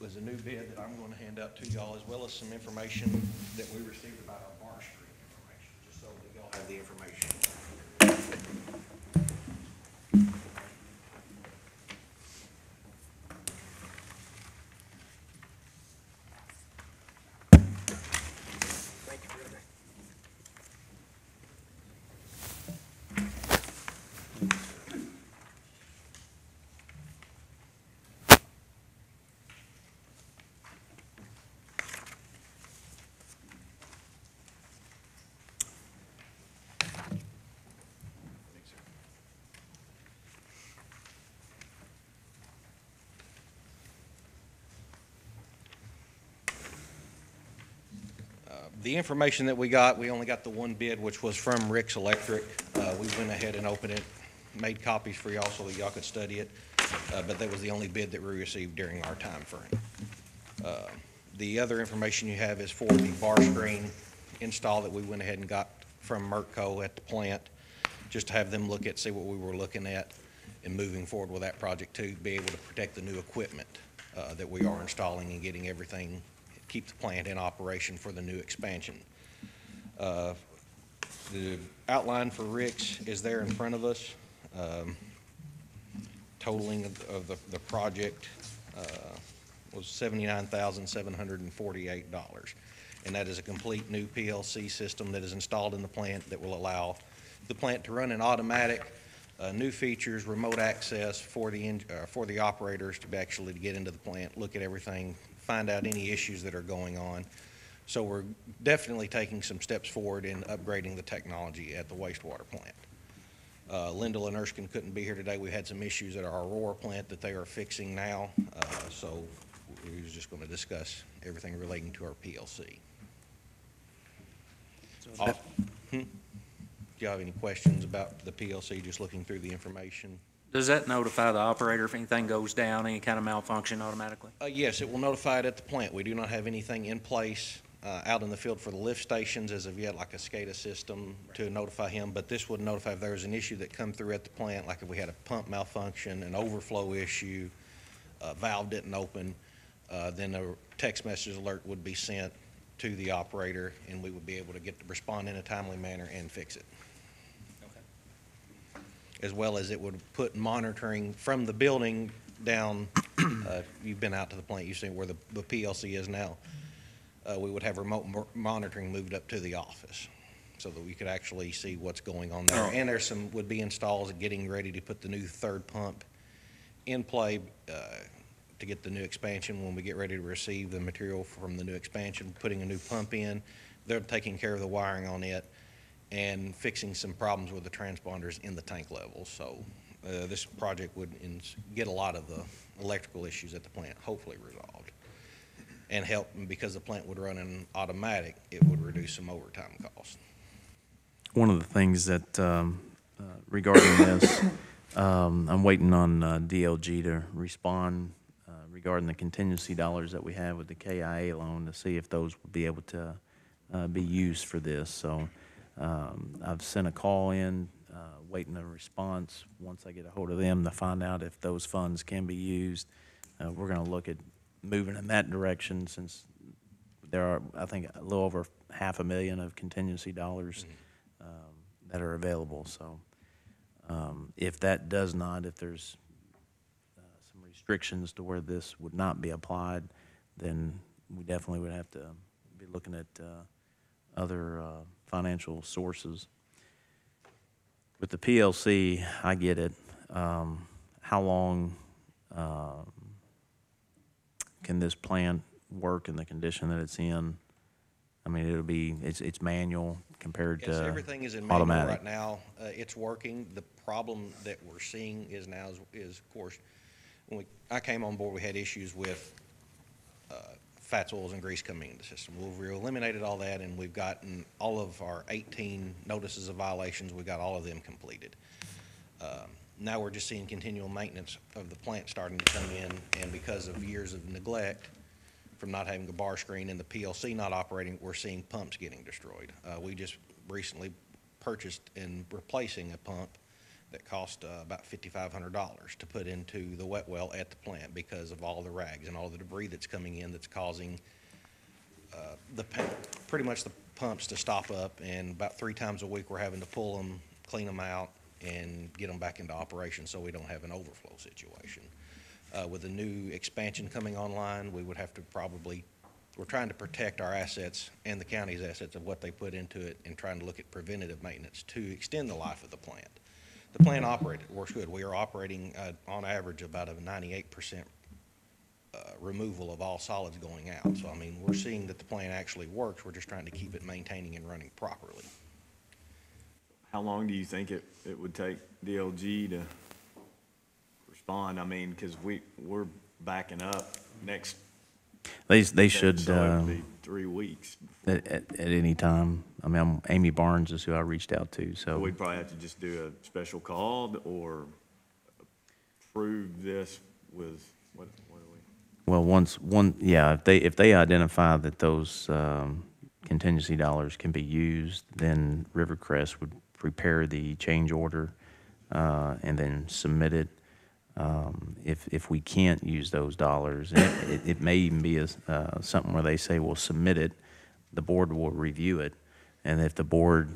was a new bid that I'm going to hand out to y'all, as well as some information that we received about our Bar Street information, just so that y'all have the information. The information that we got, we only got the one bid, which was from Rick's Electric. We went ahead and opened it, made copies for y'all so that y'all could study it, but that was the only bid that we received during our time frame. The other information you have is for the bar screen install that we went ahead and got from Merco at the plant, just to have them look at, see what we were looking at, and moving forward with that project to be able to protect the new equipment that we are installing and getting everything, keep the plant in operation for the new expansion. The outline for Rick's is there in front of us. Totaling of the project was $79,748. And that is a complete new PLC system that is installed in the plant that will allow the plant to run in automatic, new features, remote access for the operators to actually get into the plant, look at everything, find out any issues that are going on. So we're definitely taking some steps forward in upgrading the technology at the wastewater plant. Lyndall and Erskine couldn't be here today. We had some issues at our Aurora plant that they are fixing now. So we was just going to discuss everything relating to our PLC. Do you have any questions about the PLC, just looking through the information? Does that notify the operator if anything goes down, any kind of malfunction automatically? Yes, it will notify it at the plant. We do not have anything in place out in the field for the lift stations as of yet, like a SCADA system to notify him, but this would notify if there was an issue that come through at the plant, like if we had a pump malfunction, an overflow issue, a valve didn't open, then a text message alert would be sent to the operator, and we would be able to respond in a timely manner and fix it. As well as it would put monitoring from the building down. You've been out to the plant, you've seen where the PLC is now. We would have remote monitoring moved up to the office so that we could actually see what's going on there. And there's some would be installs getting ready to put the new third pump in play to get the new expansion. When we get ready to receive the material from the new expansion, putting a new pump in, they're taking care of the wiring on it and fixing some problems with the transponders in the tank levels. So this project would get a lot of the electrical issues at the plant hopefully resolved and help, because the plant would run in automatic, it would reduce some overtime costs. One of the things that, regarding this, I'm waiting on DLG to respond regarding the contingency dollars that we have with the KIA loan to see if those would be able to be used for this. So I've sent a call in, waiting a response. Once I get a hold of them to find out if those funds can be used, we're going to look at moving in that direction, since there are, I think, a little over $500,000 of contingency dollars that are available. So if that does not, if there's some restrictions to where this would not be applied, then we definitely would have to be looking at other financial sources. With the PLC, I get it. How long can this plant work in the condition that it's in? I mean, it's manual compared to Yes, everything is in manual automatic. right now. It's working. The problem that we're seeing is now is of course, when I came on board, we had issues with fats, oils, and grease coming into the system. We've eliminated all that, and we've gotten all of our 18 notices of violations. We got all of them completed. Now we're just seeing continual maintenance of the plant starting to come in, and because of years of neglect from not having a bar screen and the PLC not operating, we're seeing pumps getting destroyed. We just recently purchased and replacing a pump that cost about $5,500 to put into the wet well at the plant because of all the rags and all the debris that's coming in that's causing pretty much the pumps to stop up, and about 3 times a week we're having to pull them, clean them out, and get them back into operation so we don't have an overflow situation. With the new expansion coming online, we would have to we're trying to protect our assets and the county's assets of what they put into it, and trying to look at preventative maintenance to extend the life of the plant. The plant works good. We are operating on average about a 98% removal of all solids going out. So, I mean, we're seeing that the plant actually works. We're just trying to keep it maintaining and running properly. How long do you think it would take DLG to respond? I mean, because we're backing up next They should, So it'd be 3 weeks. at any time. I mean, Amy Barnes is who I reached out to, So so. we'd probably have to just do a special call or approve this with, what do we? Well, yeah, if they identify that those contingency dollars can be used, then Rivercrest would prepare the change order and then submit it. If we can't use those dollars, and it may even be something where they say, we'll submit it, the board will review it, and if the board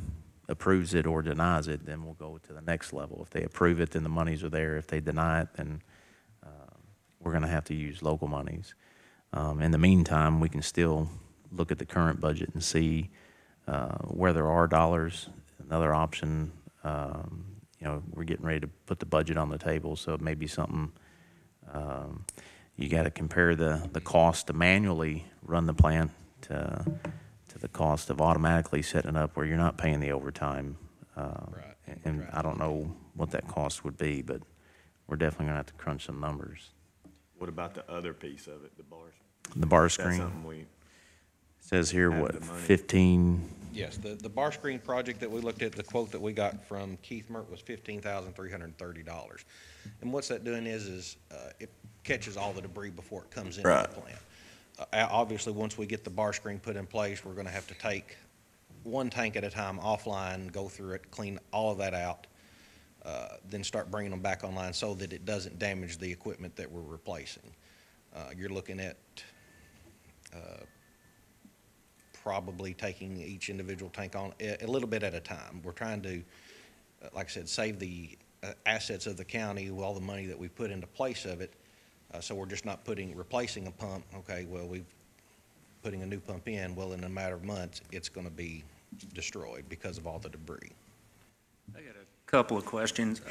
approves it or denies it, then we'll go to the next level. If they approve it, then the monies are there. If they deny it, then we're going to have to use local monies. In the meantime, we can still look at the current budget and see where there are dollars. Another option, we're getting ready to put the budget on the table, so it may be something, you got to compare the cost to manually run the plant to the cost of automatically setting it up where you're not paying the overtime. Right. And I don't know what that cost would be, but we're definitely going to have to crunch some numbers. What about the other piece of it, the bars? The bar That's screen something we, says here, have what, the money. 15. Yes, the bar screen project that we looked at, the quote that we got from Keith Merck was $15,330. And what's that doing is it catches all the debris before it comes into the plant. Obviously, once we get the bar screen put in place, we're gonna have to take one tank at a time offline, go through it, clean all of that out, then start bringing them back online so that it doesn't damage the equipment that we're replacing. You're looking at probably taking each individual tank on a little bit at a time. We're trying to, like I said, save the assets of the county with all the money that we put into place of it. So we're just not replacing a pump. Okay, well, putting a new pump in. Well, in a matter of months, it's going to be destroyed because of all the debris. I got a couple of questions.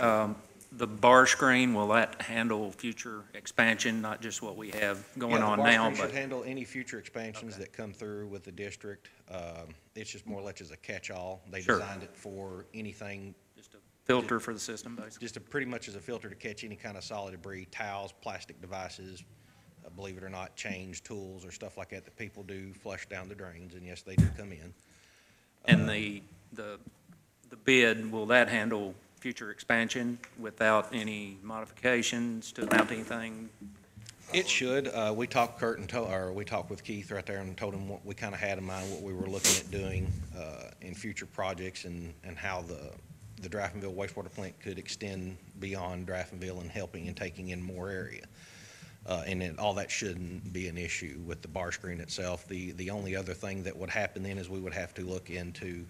The bar screen, will that handle future expansion, not just what we have going on The now? bar screen But should handle any future expansions that come through with the district. It's just more or less as a catch-all. They Sure. designed it for anything, just a filter for the system, basically? pretty much as a filter to catch any kind of solid debris, towels, plastic devices, believe it or not, change tools or stuff like that that people do flush down the drains, and yes, they do come in. And the bid, will that handle future expansion without any modifications to mount anything? It should. We talked we talked with Keith right there and told him what we kind of had in mind, what we were looking at doing in future projects and how the Draftonville wastewater plant could extend beyond Draftonville and helping and taking in more area. And then all that shouldn't be an issue with the bar screen itself. The only other thing that would happen then is we would have to look into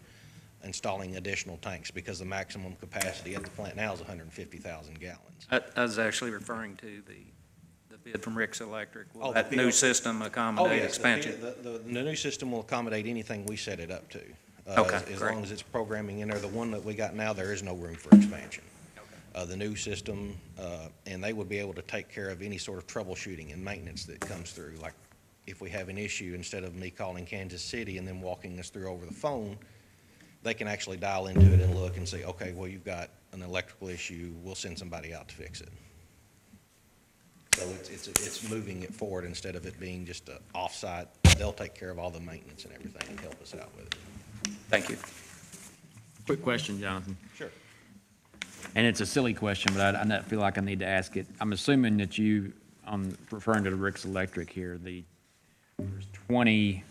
installing additional tanks because the maximum capacity at the plant now is 150,000 gallons. I was actually referring to the bid from Rick's Electric. Will Oh, that the new PL system accommodate yes, expansion? The new system will accommodate anything we set it up to. Okay, As great. long as it's programming in there. The one that we got now, there is no room for expansion. The new system, and they would be able to take care of any sort of troubleshooting and maintenance that comes through. Like if we have an issue, instead of me calling Kansas City and then walking us through over the phone, they can actually dial into it and look and say, okay, well, you've got an electrical issue, we'll send somebody out to fix it. So it's moving it forward instead of it being just a off-site. They'll take care of all the maintenance and everything and help us out with it. Thank you. Quick question, Jonathan. Sure. And it's a silly question, but I feel like I need to ask it. I'm assuming that you, referring to the Rick's Electric here, there's 20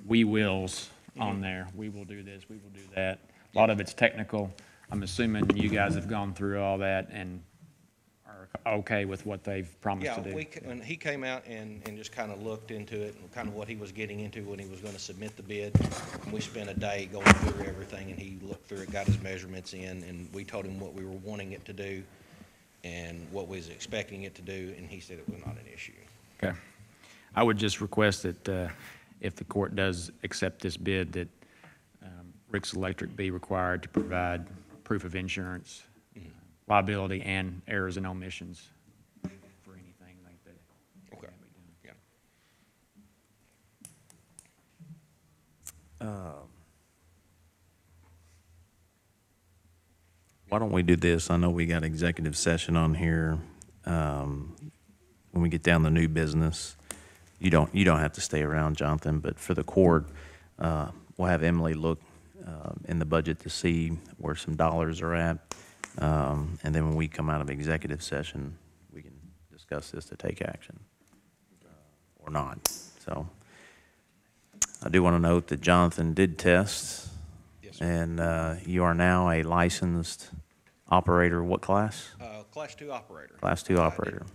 we wills on there. We will do this, we will do that. A lot of it's technical. I'm assuming you guys have gone through all that and are okay with what they've promised to do. Yeah, when he came out and just kind of looked into it and kind of what he was getting into when he was going to submit the bid, we spent a day going through everything and he looked through it, got his measurements in, and we told him what we were wanting it to do and what we was expecting it to do, and he said it was not an issue. Okay. I would just request that if the court does accept this bid, that Rick's Electric be required to provide proof of insurance, liability, and errors and omissions for anything like that. Okay. Yeah. Why don't we do this? I know we got executive session on here. When we get down to new business, you don't have to stay around, Jonathan, but for the court, we'll have Emily look in the budget to see where some dollars are at. And then when we come out of executive session, we can discuss this to take action or not. So I do want to note that Jonathan did test. Yes, sir. And you are now a licensed operator. What class? Class 2 operator. Class 2 operator.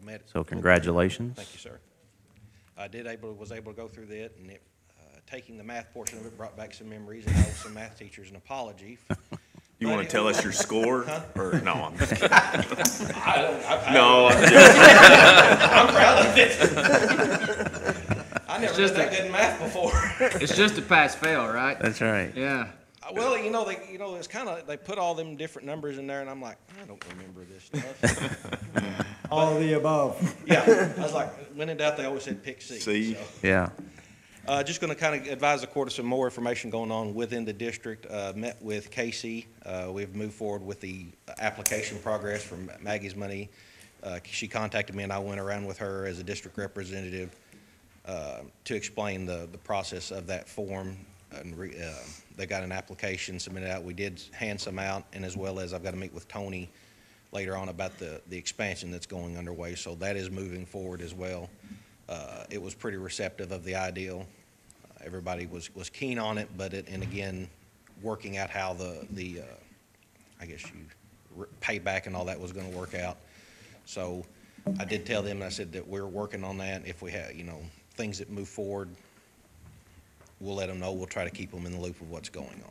Met So congratulations. Thank you, sir. I was able to go through that, and taking the math portion of it brought back some memories, and I owe some math teachers an apology. You want to tell us your score? Or, no, I'm just kidding. No, I'm proud of it. I never did that good in math before. It's just a pass-fail, right? That's right. Yeah. Well, it's kind of, they put all them different numbers in there, and I'm like, I don't remember this stuff. All of the above. Yeah, I was like, when in doubt, they always said pick C. C. So. Yeah. Just going to kind of advise the court of some more information going on within the district. Met with Casey. We've moved forward with the application progress for Maggie's money. She contacted me, and I went around with her as a district representative to explain the process of that form. And they got an application submitted out. We did hand some out, and as well as I've got to meet with Tony later on about the expansion that's going underway. So that is moving forward as well. It was pretty receptive of the ideal. Everybody was keen on it, but and again, working out how the I guess payback and all that was going to work out. So I did tell them, I said that we're working on that. If we have, things that move forward, we'll let them know. We'll try to keep them in the loop of what's going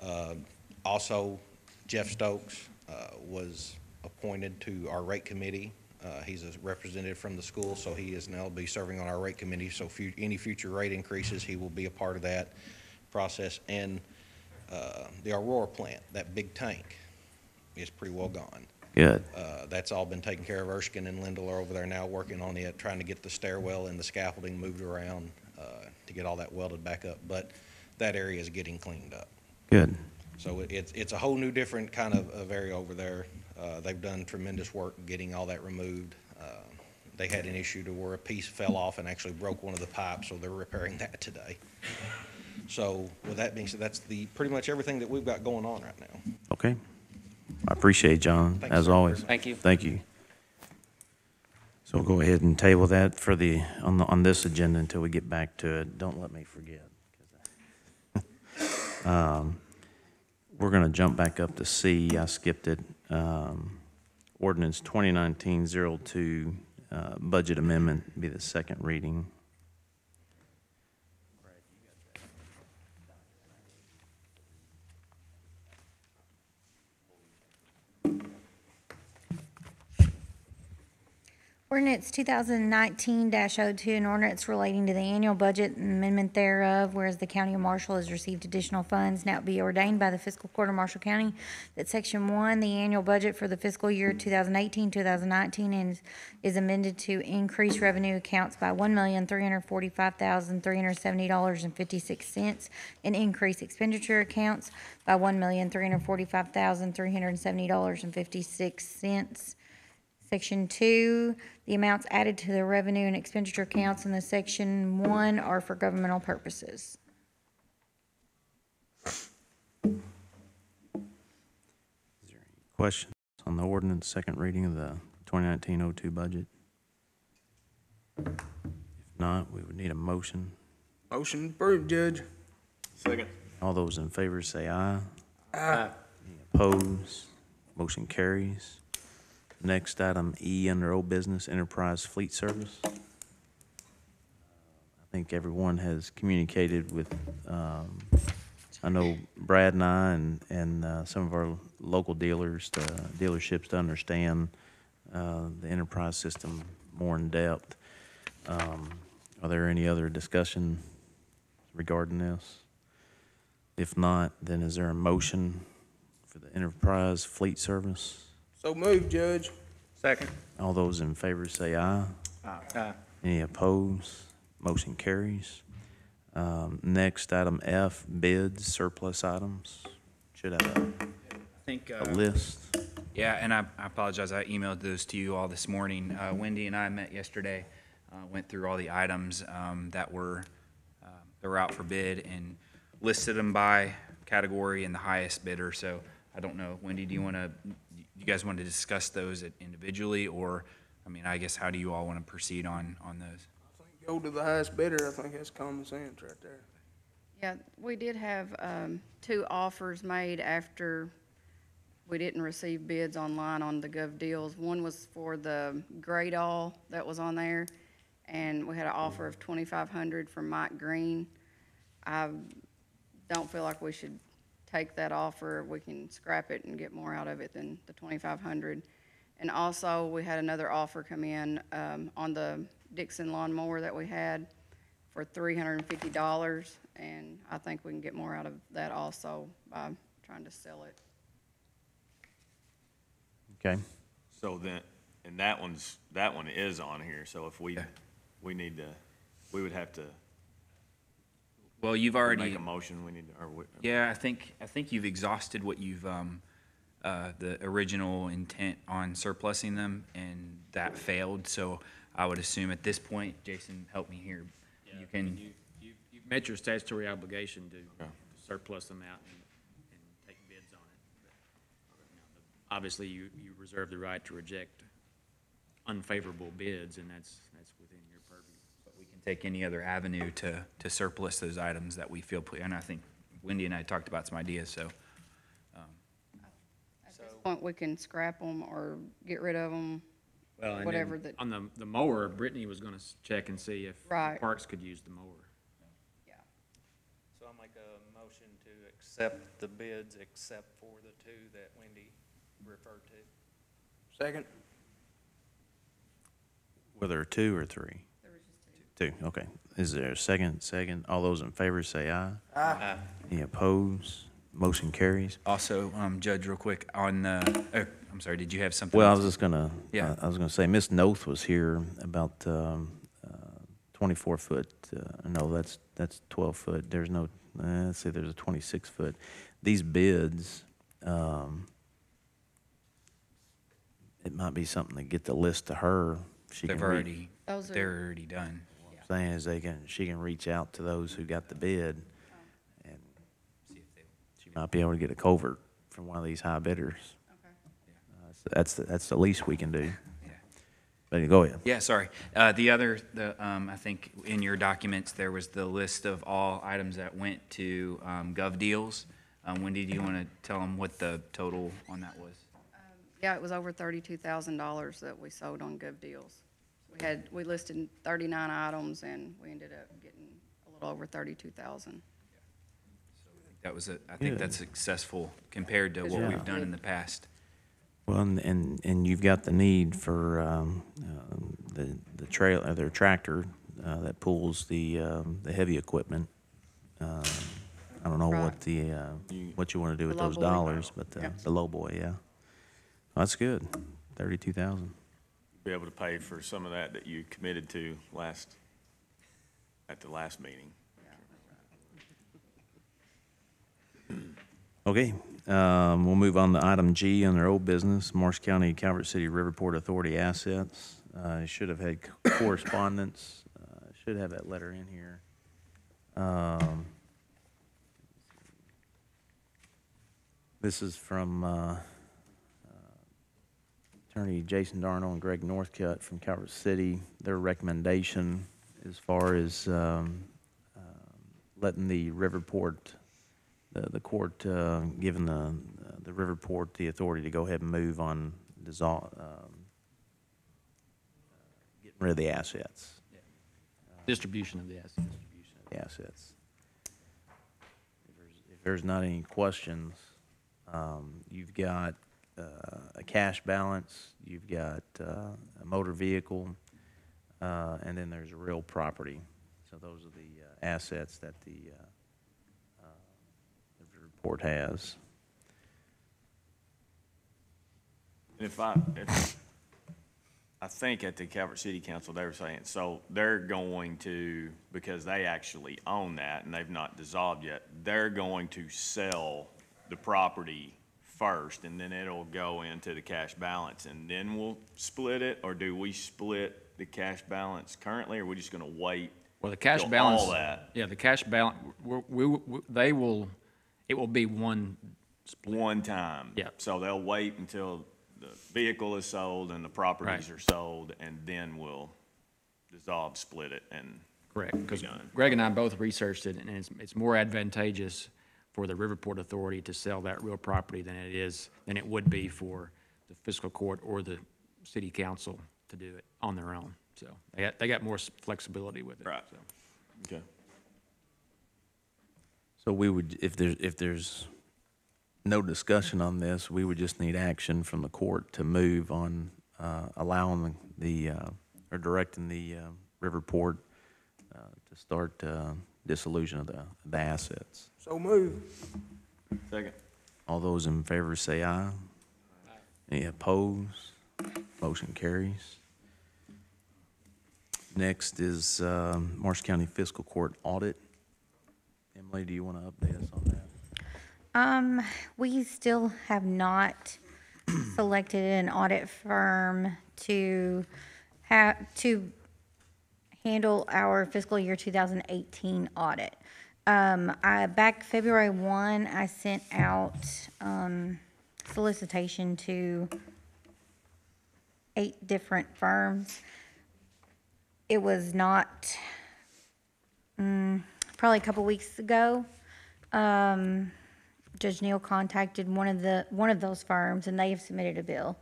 on. Also, Jeff Stokes was appointed to our rate committee. He's a representative from the school, so he is now be serving on our rate committee. So any future rate increases, he will be a part of that process. And the Aurora plant, that big tank, is pretty well gone. Good. That's all been taken care of. Erskine and Lyndall are over there now working on it, trying to get the stairwell and the scaffolding moved around to get all that welded back up. But that area is getting cleaned up. Good. So it's a whole new different kind of area over there. They've done tremendous work getting all that removed. They had an issue to where a piece fell off and actually broke one of the pipes, so they're repairing that today. So with that being said, that's pretty much everything that we've got going on right now. Okay. I appreciate it, John, Thank as you, sir. always. Thank you. Thank you. So we'll go ahead and table that for on this agenda until we get back to it. Don't let me forget. We're going to jump back up to C. I skipped it. Ordinance 2019-02, budget amendment, be the second reading. Ordinance 2019-02, an ordinance relating to the annual budget and amendment thereof, whereas the county of Marshall has received additional funds, now be ordained by the fiscal court of Marshall County that Section 1, the annual budget for the fiscal year 2018-2019 is amended to increase revenue accounts by $1,345,370.56 and increase expenditure accounts by $1,345,370.56. Section 2, the amounts added to the revenue and expenditure accounts in the Section 1 are for governmental purposes. Questions on the ordinance, second reading of the 2019-02 budget? If not, we would need a motion. Motion approved, Judge. Second. All those in favor say aye. Aye. Any opposed? Motion carries. Next, item E under old business, enterprise fleet service. I think everyone has communicated with, I know Brad and I and some of our local dealerships to understand the enterprise system more in depth. Are there any other discussion regarding this? If not, then is there a motion for the enterprise fleet service? So moved, Judge. Second. All those in favor say aye. Aye. Any opposed? Motion carries. Next, item F, bids, surplus items. Should have I think, a list. yeah, and I apologize, I emailed those to you all this morning. Wendy and I met yesterday. went through all the items that were out for bid and listed them by category and the highest bidder. So I don't know, Wendy, you guys want to discuss those individually, or, I mean, I guess, how do you all want to proceed on those? Go to the highest bidder, I think that's common sense right there. Yeah, we did have 2 offers made after we didn't receive bids online on the Gov Deals. One was for the grade all that was on there, and we had an offer of $2,500 from Mike Green. I don't feel like we should take that offer. We can scrap it and get more out of it than the $2,500. And also, we had another offer come in on the Dixon lawnmower that we had for $350, and I think we can get more out of that also by trying to sell it. Okay. So then, and that one is on here, so if we need to, we would have to Well, you've already. make a motion, we need to, or we. Yeah, I think you've exhausted what you've, the original intent on surplusing them, and that failed. So I would assume at this point, Jason, help me here, you can, You've met your statutory obligation to surplus them out and take bids on it. But obviously, you reserve the right to reject unfavorable bids, and that's within your purview. but we can take any other avenue to surplus those items that we feel, and I think Wendy and I talked about some ideas, so. At this point, we can scrap them or get rid of them, Well, and whatever then that, on the mower, Brittany was gonna check and see if Right. Parks could use the mower. yeah. So I'll make a motion to accept the bids except for the 2 that Wendy referred to. Second? Were there 2 or 3? There was just 2. 2, okay. Is there a second? Second. All those in favor say aye. Aye. Any opposed? Motion carries. Also, Judge, real quick, on, I'm sorry, did you have something? Well, I else? was just gonna, Yeah. I was gonna say, Miss Noth was here about 24-foot, no, that's 12-foot. There's no, let's see, there's a 26-foot. These bids, it might be something to get the list to her. She can They're read. already done. What I'm saying is she can reach out to those who got the bid, and See if they. she might be able to get a covert from one of these high bidders. Okay. That's the least we can do. Yeah. But go ahead. Yeah, sorry. I think in your documents, there was the list of all items that went to Gov Deals. Wendy, do you want to tell them what the total on that was? Yeah, it was over $32,000 that we sold on Gov Deals. We listed 39 items, and we ended up getting a little over 32,000. I think that's successful compared to what Yeah. we've done in the past. Well, and you've got the need for the trailer, their tractor that pulls the heavy equipment. I don't know Right. what you want to do with The those lowboy. dollars, but Yep. the low boy, yeah. That's good, 32,000. Be able to pay for some of that you committed to at the last meeting. Okay, we'll move on to item G on their old business, Marsh County Calvert City Riverport Authority assets. Should have had correspondence, should have that letter in here. This is from Attorney Jason Darnell and Greg Northcutt from Calvert City. Their recommendation as far as letting the Riverport, the court giving the Riverport the authority to go ahead and move on getting rid of the assets. Distribution of the assets. Distribution of the assets. If there's not any questions, you've got a cash balance, you've got a motor vehicle, and then there's real property. So those are the assets that the report has. And I think at the Calvert City Council, they were saying, so they're going to, because they actually own that and they've not dissolved yet, they're going to sell the property first, and then it'll go into the cash balance, and then we'll split it, or do we split the cash balance currently, or are we just gonna wait? Well, the cash till balance. all that? Yeah, the cash balance, it will be one, One time? Yeah. So they'll wait until the vehicle is sold and the properties Right. are sold, and then we'll dissolve, split it, and correct, because done. Greg and I both researched it, and it's more advantageous for the Riverport Authority to sell that real property than it would be for the fiscal court or the city council to do it on their own. So they got more flexibility with it. Right. So. Okay. So we would, if there's no discussion on this, we would just need action from the court to move on allowing or directing the Riverport to start dissolution of the assets. So move. Second. All those in favor say aye. Any opposed? Motion carries. Next is Marshall County Fiscal Court audit. Emily, do you want to update us on that? We still have not selected an audit firm to handle our fiscal year 2018 audit. Back February 1, I sent out solicitation to 8 different firms. It was not, probably a couple weeks ago, Judge Neal contacted one of those firms, and they have submitted a bill.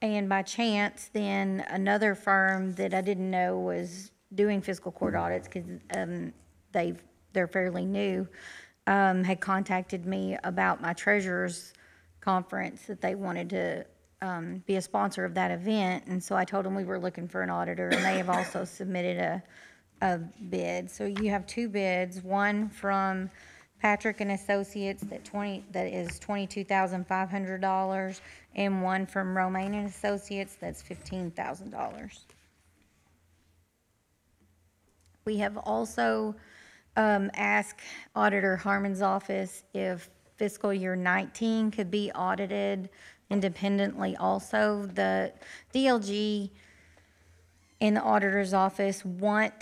And by chance, then another firm that I didn't know was doing fiscal court audits, because they're fairly new, had contacted me about my treasurer's conference, that they wanted to be a sponsor of that event. And so I told them we were looking for an auditor, and they have also submitted a bid. So you have 2 bids, one from Patrick and Associates that is $22,500, and one from Romaine and Associates that's $15,000. We have also asked Auditor Harmon's office if fiscal year 19 could be audited independently also. The DLG and the auditor's office want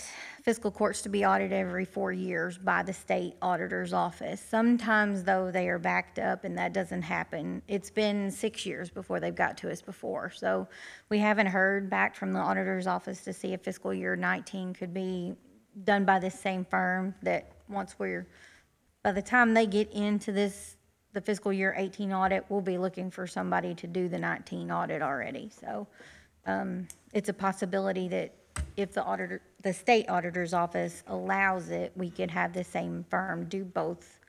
fiscal courts to be audited every 4 years by the state auditor's office. Sometimes, though, they are backed up and that doesn't happen. It's been 6 years before they've got to us before. So we haven't heard back from the auditor's office to see if fiscal year 19 could be done by this same firm, that by the time they get into the fiscal year 18 audit, we'll be looking for somebody to do the 19 audit already. So it's a possibility that if the state auditor's office allows it, we could have the same firm do both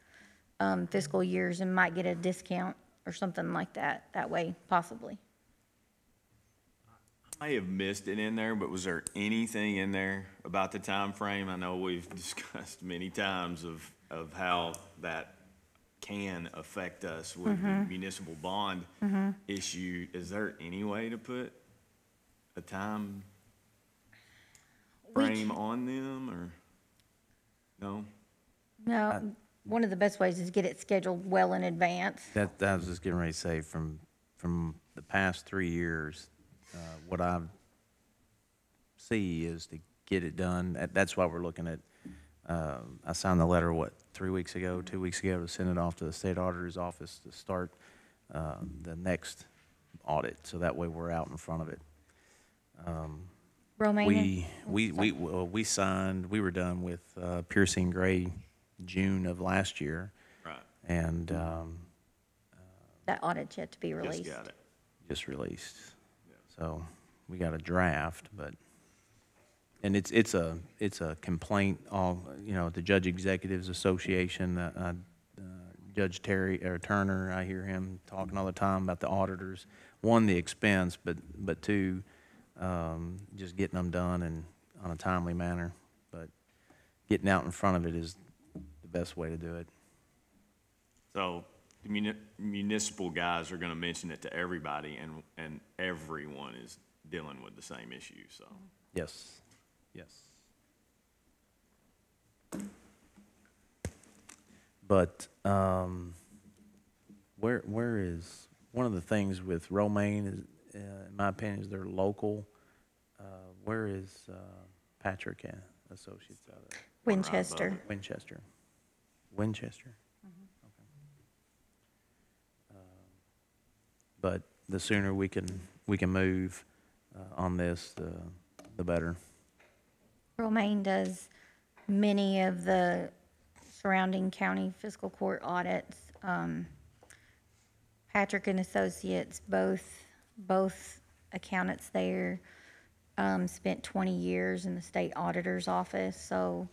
fiscal years and might get a discount or something like that way, possibly. I may have missed it in there, but was there anything in there about the time frame? I know we've discussed many times of how that can affect us with the municipal bond issue. Is there any way to put a time frame on them, or no? No, one of the best ways is get it scheduled well in advance. That I was just getting ready to say, from the past 3 years, what I see is to get it done. That's why we're looking at, I signed the letter, 2 weeks ago, to send it off to the state auditor's office to start the next audit, so that way we're out in front of it. Romaine? We signed, we were done with Piercing Gray June of last year. Right. And That audit's yet to be released. Just got it. just released. So we got a draft, and it's a complaint, the Judge Executives Association, Judge Turner, I hear him talking all the time about the auditors. One, the expense, but two, just getting them done and on a timely manner. But getting out in front of it is the best way to do it. So the municipal guys are gonna mention it to everybody, and everyone is dealing with the same issue, so. Yes, yes. But where is, one of the things with Romaine is, in my opinion, is their local Where is Patrick at, Associates out of? Winchester. Winchester. Winchester? Okay. But the sooner we can move on this, the better. Romaine does many of the surrounding county fiscal court audits. Patrick and Associates, both accountants there, spent 20 years in the state auditor's office, so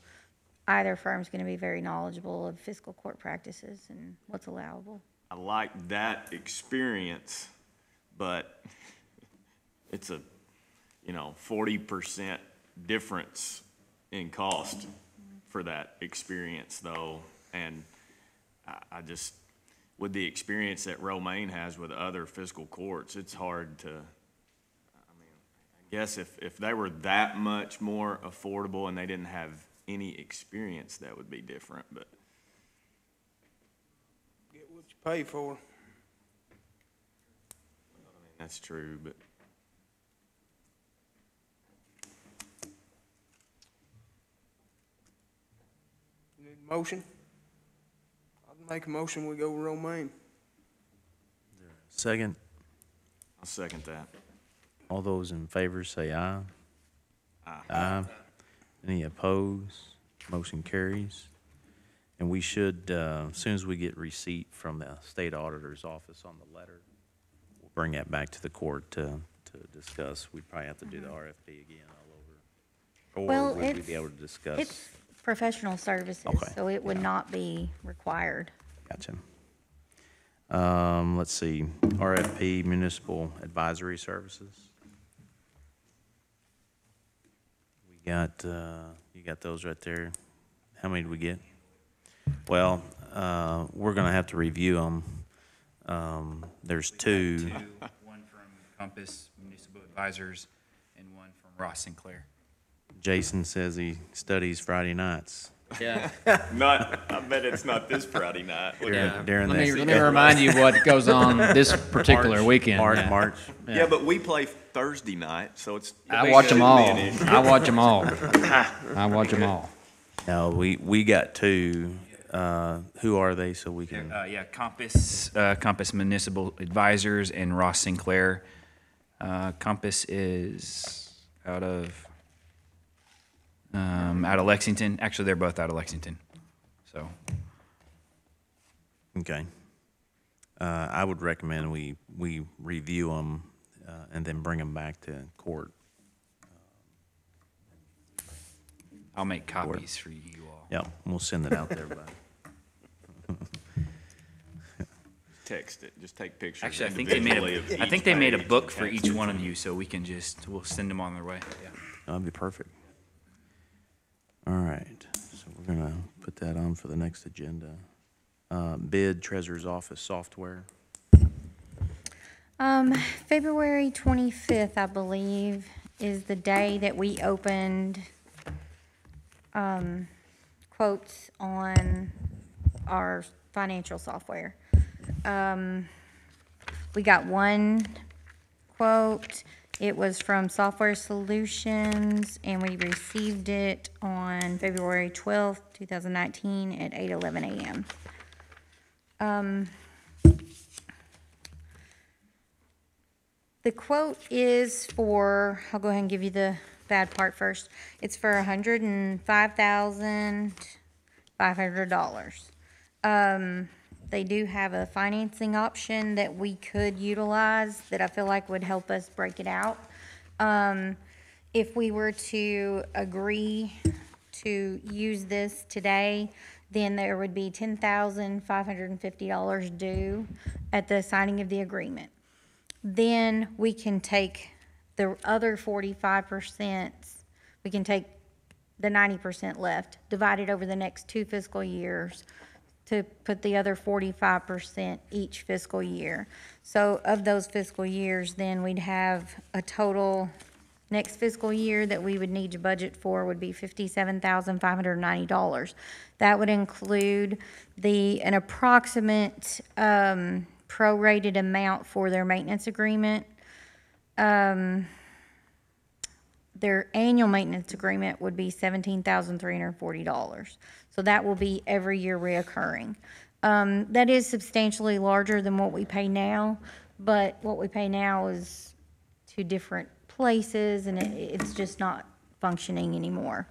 either firm's gonna be very knowledgeable of fiscal court practices and what's allowable. I like that experience, but it's a, 40% difference in cost for that experience though. And I just, with the experience that Romaine has with other fiscal courts, it's hard to, I guess if they were that much more affordable and they didn't have any experience, that would be different, but. Get what you pay for. That's true, but. You need a motion? I'll make a motion, we go with Romaine. Second, I'll second that. all those in favor say aye. Aye. Aye. Any opposed? Motion carries. And we should, as soon as we get receipt from the state auditor's office on the letter, we'll bring that back to the court to discuss. We'd probably have to do the RFP again all over. Well, Or would we it's- be able to discuss? It's professional services, Okay. so it would not be required. Gotcha. Let's see, RFP Municipal Advisory Services. We got, you got those right there. How many did we get? Well, we're gonna have to review them. There's two. One from Compass Municipal Advisors and one from Ross Sinclair. Jason says he studies Friday nights. Yeah. I bet it's not this Friday night. Yeah. During Let me that- remind you what goes on this particular March- weekend. March, Yeah. March. Yeah, but we play Thursday night, so it's. I watch them all. shouldn't be an issue. I watch them all. I watch them all. No, we got two. Who are they, so we can? Compass Municipal Advisors and Ross Sinclair. Compass is out of Lexington. Actually, they're both out of Lexington. So Okay. I would recommend we review them and then bring them back to court. I'll make copies for you all. Yeah, we'll send it out there, but Text it, just take pictures. Actually, I think they made individually of I each think they made a page book and for text each it one to of me. you, so we'll send them on their way. Yeah. that'd be perfect. All right, so we're gonna put that on for the next agenda. Bid Treasurer's Office software. February 25th, I believe, is the day that we opened, quotes on our financial software. We got one quote. It was from Software Solutions, and we received it on February 12th, 2019 at 8:11 a.m. The quote is for, I'll go ahead and give you the bad part first. It's for $105,500. They do have a financing option that we could utilize that I feel like would help us break it out. If we were to agree to use this today, then there would be $10,550 due at the signing of the agreement. Then we can take the other 45%, we can take the 90% left, divide it over the next 2 fiscal years to put the other 45% each fiscal year. So of those fiscal years, then we'd have a total, next fiscal year that we would need to budget for would be $57,590. That would include an approximate prorated amount for their maintenance agreement. their annual maintenance agreement would be $17,340. So that will be every year reoccurring. That is substantially larger than what we pay now, but what we pay now is two different places, and it's just not functioning anymore.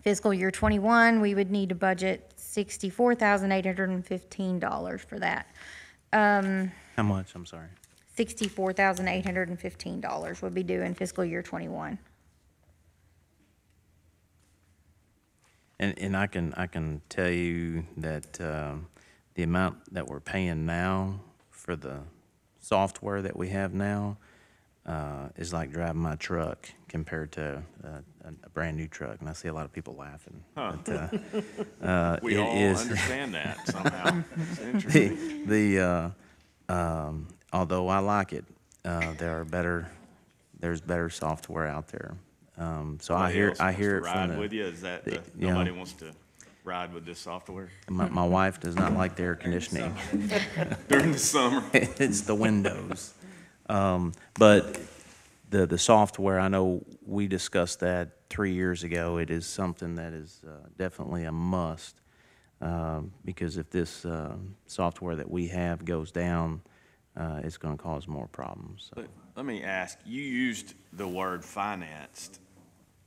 Fiscal year '21, we would need to budget $64,815 for that. How much? I'm sorry. $64,815 would be due in fiscal year '21. And I can tell you that the amount that we're paying now for the software that we have now is like driving my truck compared to a brand-new truck. And I see a lot of people laughing. Huh. But, We it all is- understand that somehow. It's interesting. Although I like it, there's better software out there. So I Nobody hear else I wants hear to it from ride the. with you? Is that the- nobody wants to ride with this software My wife does not like the air conditioning. during the summer? It's the windows. But the software, I know we discussed that 3 years ago. It is something that is definitely a must. Because if this software that we have goes down, it's going to cause more problems. So. Let me ask, you used the word financed,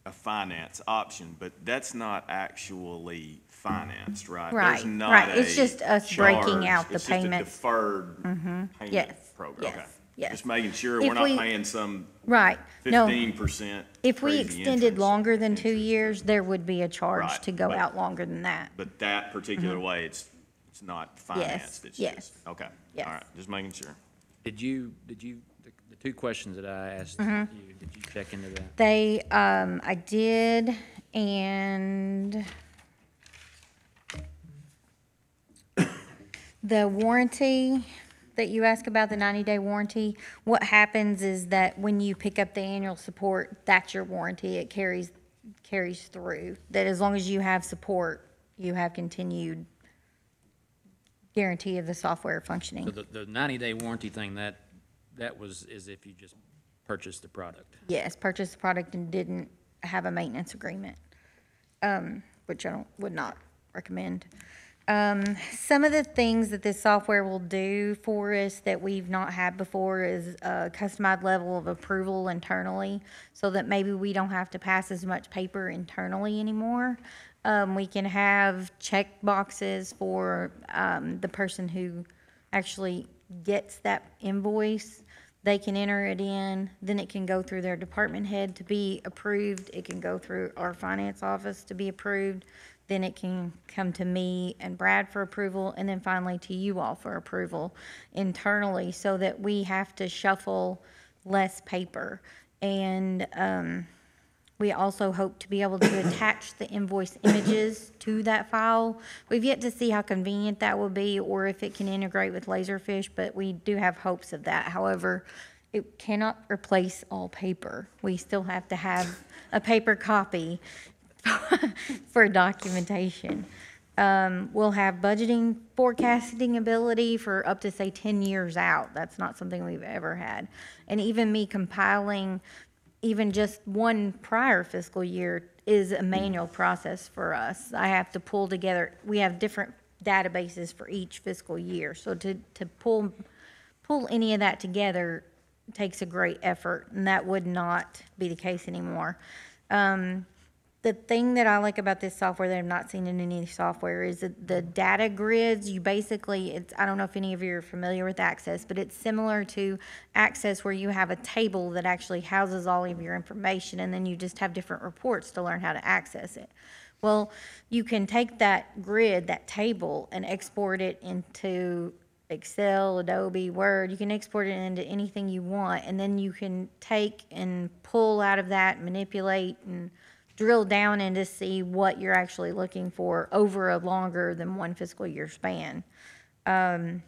a finance option, but that's not actually financed, right? Right, There's not right. It's a just us breaking charge. out the It's just a payments. deferred payment Yes, program. yes, Okay. yes. Just making sure If we're not we- paying some Right, no. 15% If we crazy extended interest. longer than 2 years, there would be a charge Right, to go but- out longer than that. But that particular way, it's not financed, it's yes, just, okay. yes. All right, just making sure. Did you, the two questions that I asked you, did you check into that? They, I did, and the warranty that you asked about, the 90-day warranty, what happens is that when you pick up the annual support, that's your warranty. It carries through. That as long as you have support, you have continued guarantee of the software functioning. So the 90-day warranty thing, that was as if you just purchased the product. Yes, purchased the product and didn't have a maintenance agreement, which I would not recommend. Some of the things that this software will do for us that we've not had before is a customized level of approval internally, so that maybe we don't have to pass as much paper internally anymore. We can have check boxes for the person who actually gets that invoice. They can enter it in, then it can go through their department head to be approved. It can go through our finance office to be approved. Then it can come to me and Brad for approval, and then finally to you all for approval internally, so that we have to shuffle less paper. And we also hope to be able to attach the invoice images to that file. We've yet to see how convenient that will be, or if it can integrate with Laserfish, but we do have hopes of that. However, it cannot replace all paper. We still have to have a paper copy for documentation. We'll have budgeting, forecasting ability for up to, say, 10 years out. That's not something we've ever had. And even me compiling even just one prior fiscal year is a manual process for us. I have to pull together, we have different databases for each fiscal year. So to pull any of that together takes a great effort, and that would not be the case anymore. The thing that I like about this software that I've not seen in any software is that the data grids, you basically, I don't know if any of you are familiar with Access, but it's similar to Access, where you have a table that actually houses all of your information, and then you just have different reports to learn how to access it. Well, you can take that grid, that table, and export it into Excel, Adobe, Word. You can export it into anything you want, and then you can take and pull out of that, manipulate, and drill down in to see what you're actually looking for over a longer than one fiscal year span. The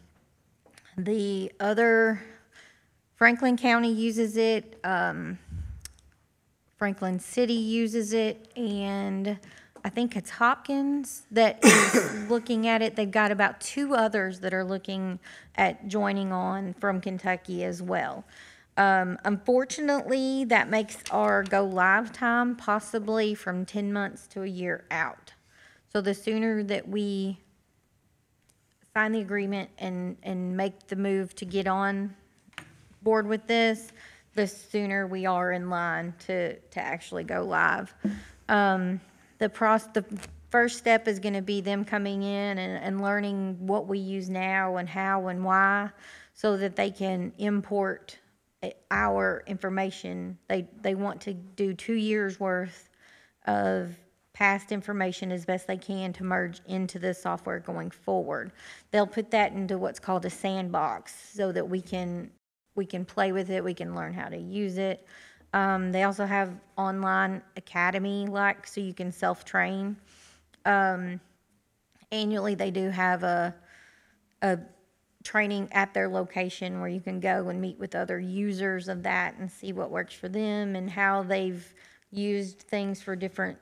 other, Franklin County uses it, Franklin City uses it, and I think it's Hopkins that is looking at it. They've got about 2 others that are looking at joining on from Kentucky as well. Unfortunately, that makes our go-live time possibly from 10 months to a year out. So the sooner that we sign the agreement and make the move to get on board with this, the sooner we are in line to actually go live. The first step is gonna be them coming in and learning what we use now and how and why, so that they can import our information. They want to do 2 years' worth of past information as best they can to merge into the software going forward. They'll put that into what's called a sandbox so that we can play with it, we can learn how to use it. They also have online academy, so you can self-train. Annually, they do have a training at their location where you can go and meet with other users of that and see what works for them and how they've used things for different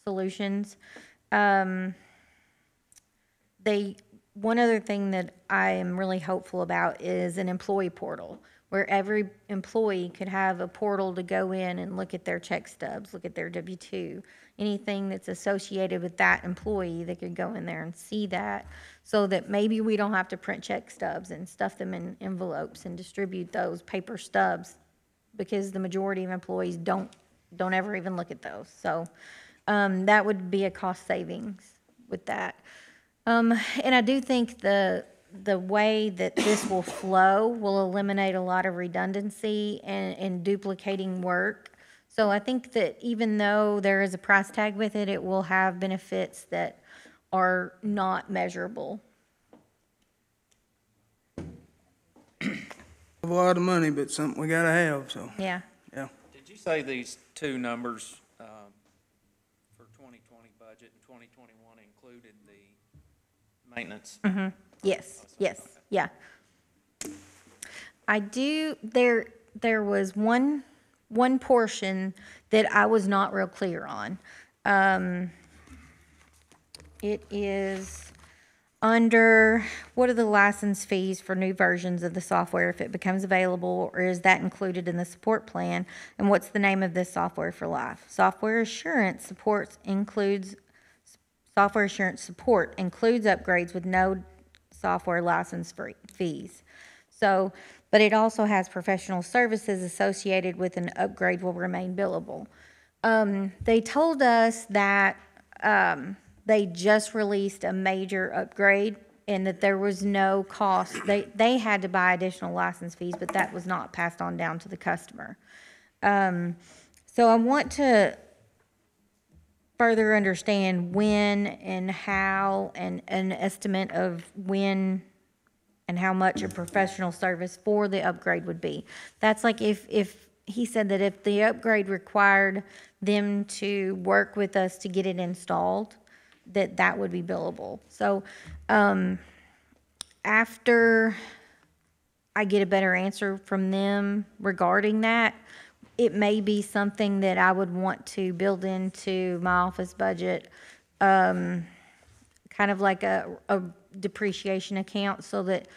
solutions. One other thing that I am really hopeful about is an employee portal, where every employee could have a portal to go in and look at their check stubs, look at their W-2, anything that's associated with that employee, they could go in there and see that, so that maybe we don't have to print check stubs and stuff them in envelopes and distribute those paper stubs, because the majority of employees don't ever even look at those. So that would be a cost savings with that. And I do think the way that this will flow will eliminate a lot of redundancy and duplicating work. So I think that even though there is a price tag with it, it will have benefits that are not measurable. A lot of money, but something we gotta have, so, Yeah. yeah. Did you say these two numbers for 2020 budget and 2021 included the maintenance? Yes, yeah. I do, there was one portion that I was not real clear on. It is under, what are the license fees for new versions of the software if it becomes available, or is that included in the support plan? And what's the name of this software for life? Software assurance support includes upgrades with no software license fees. So, but it also has professional services associated with an upgrade will remain billable. They told us that they just released a major upgrade and that there was no cost. They had to buy additional license fees, but that was not passed on down to the customer. So I want to further understand when and how, and an estimate of when and how much a professional service for the upgrade would be. That's like if he said that if the upgrade required them to work with us to get it installed, that would be billable. So after I get a better answer from them regarding that, it may be something that I would want to build into my office budget, kind of like a depreciation account, so that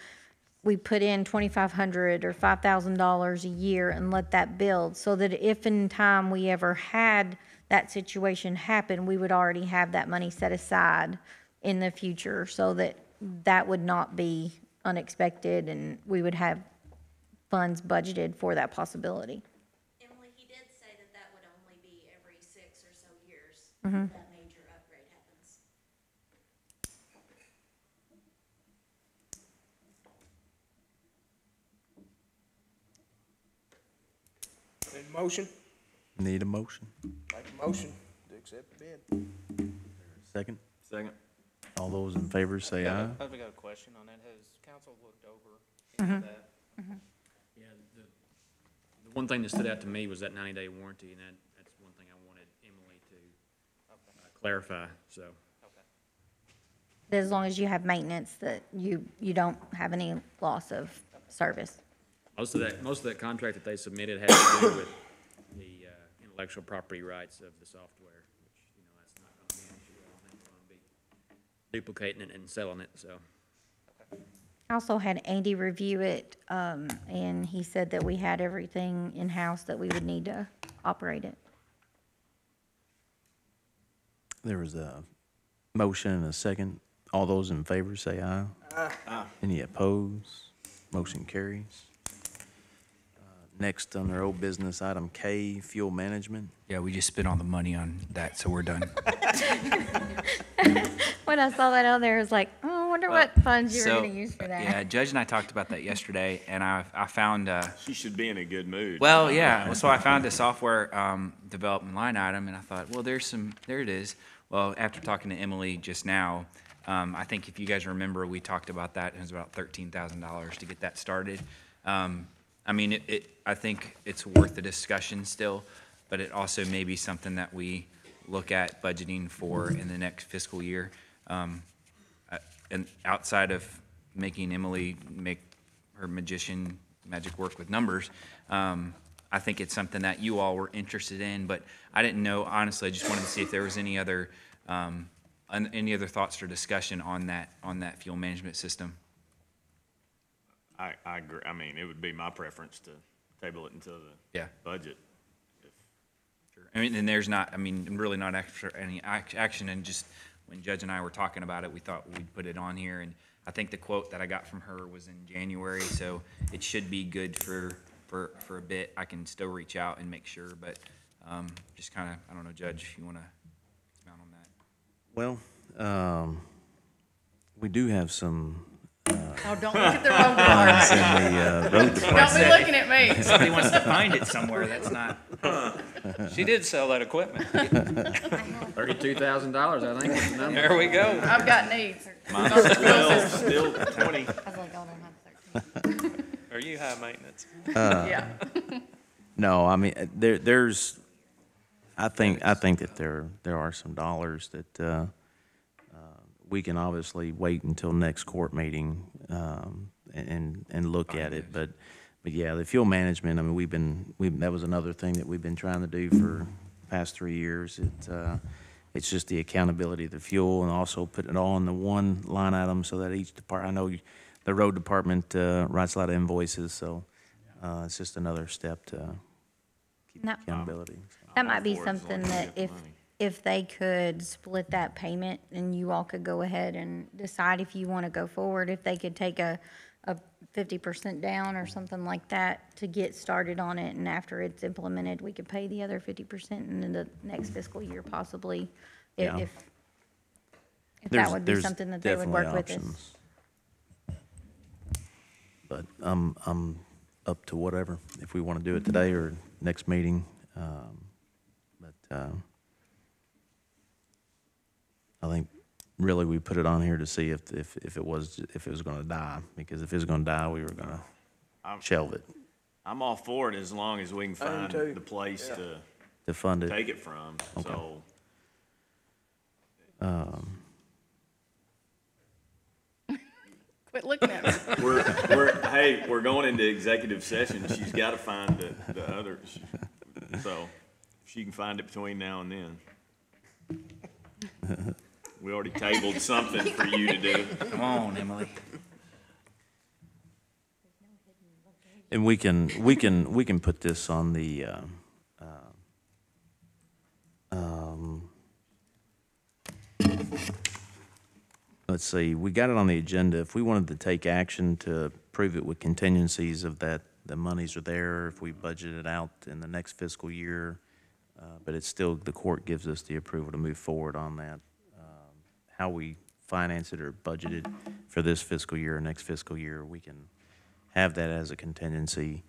we put in $2,500 or $5,000 a year and let that build, so that if in time we ever had that situation happen, we would already have that money set aside in the future, so that that would not be unexpected and we would have funds budgeted for that possibility. Mm-hmm. That major upgrade happens. Need a motion? Need a motion? Make a motion to accept the bid. Second? Second. All those in favor say aye. I've got a question on that. Has council looked over into that? Yeah, the one thing that stood out to me was that 90-day warranty, and that's one thing I wanted Emily to clarify, so. As long as you have maintenance, that you don't have any loss of service. Most of that contract that they submitted had to do with the intellectual property rights of the software, which, that's not gonna be an issue. I don't think we're gonna be duplicating it and selling it, so. I also had Andy review it, and he said that we had everything in-house that we would need to operate it. There was a motion and a second. All those in favor say aye. Aye. Any opposed? Motion carries. Next, under old business, item K, fuel management. Yeah, we just spent all the money on that, so we're done. When I saw that on there, I was like, oh, I wonder what funds you were So, gonna use for that. Yeah, Judge and I talked about that yesterday, and I found, She should be in a good mood. well, yeah, so I found a software development line item, and I thought, well, there it is. Well, after talking to Emily just now, I think if you guys remember, we talked about that, and it was about $13,000 to get that started. I mean, I think it's worth the discussion still, but it also may be something that we look at budgeting for in the next fiscal year. And outside of making Emily make her magic work with numbers, I think it's something that you all were interested in, but I didn't know, honestly, I just wanted to see if there was any other thoughts or discussion on that fuel management system. I agree. I mean, it would be my preference to table it until the Yeah. budget. I mean, and there's not, I mean, really not any action, and just when Judge and I were talking about it, we thought we'd put it on here, and I think the quote that I got from her was in January, so it should be good for a bit. I can still reach out and make sure, but just kind of, I don't know, Judge, if you want to expound on that. Well, we do have some Oh, don't look at the road department. in the road department. Don't be looking at me. If somebody wants to find it somewhere, that's not. She did sell that equipment. $32,000, I think, was the number. There we go. I've got needs. Mine's 12, still 20. I was like, y'all don't have 13. Are you high maintenance? Yeah. No, I mean, I think that there are some dollars that we can obviously wait until next court meeting and look at it. But yeah, the fuel management, I mean, that was another thing that we've been trying to do for the past 3 years. It's just the accountability of the fuel and also putting it all in the one line item so that each department, I know the road department writes a lot of invoices, so it's just another step to keep No. accountability. That might be all for it as long something as we that get the money. if they could split that payment and you all could go ahead and decide if you want to go forward, if they could take a 50% down or something like that to get started on it, and after it's implemented, we could pay the other 50% in the next fiscal year possibly, Yeah. if that would be There's something that they would work definitely with us. options. But I'm up to whatever, if we want to do it today or next meeting. I think really we put it on here to see if it was going to die, because if it was going to die, we were going to shelve it I'm all for it as long as we can I am find too. the place to fund it. to take it from, Okay. so. Quit looking at me. We're going into executive session. She's got to find the others. So if she can find it between now and then. We already tabled something for you to do. Come on, Emily. And we can put this on the, let's see, we got it on the agenda. If we wanted to take action to prove it with contingencies of that, the monies are there, if we budget it out in the next fiscal year, but it's still, the court gives us the approval to move forward on that. How we finance it or budget it for this fiscal year or next fiscal year, we can have that as a contingency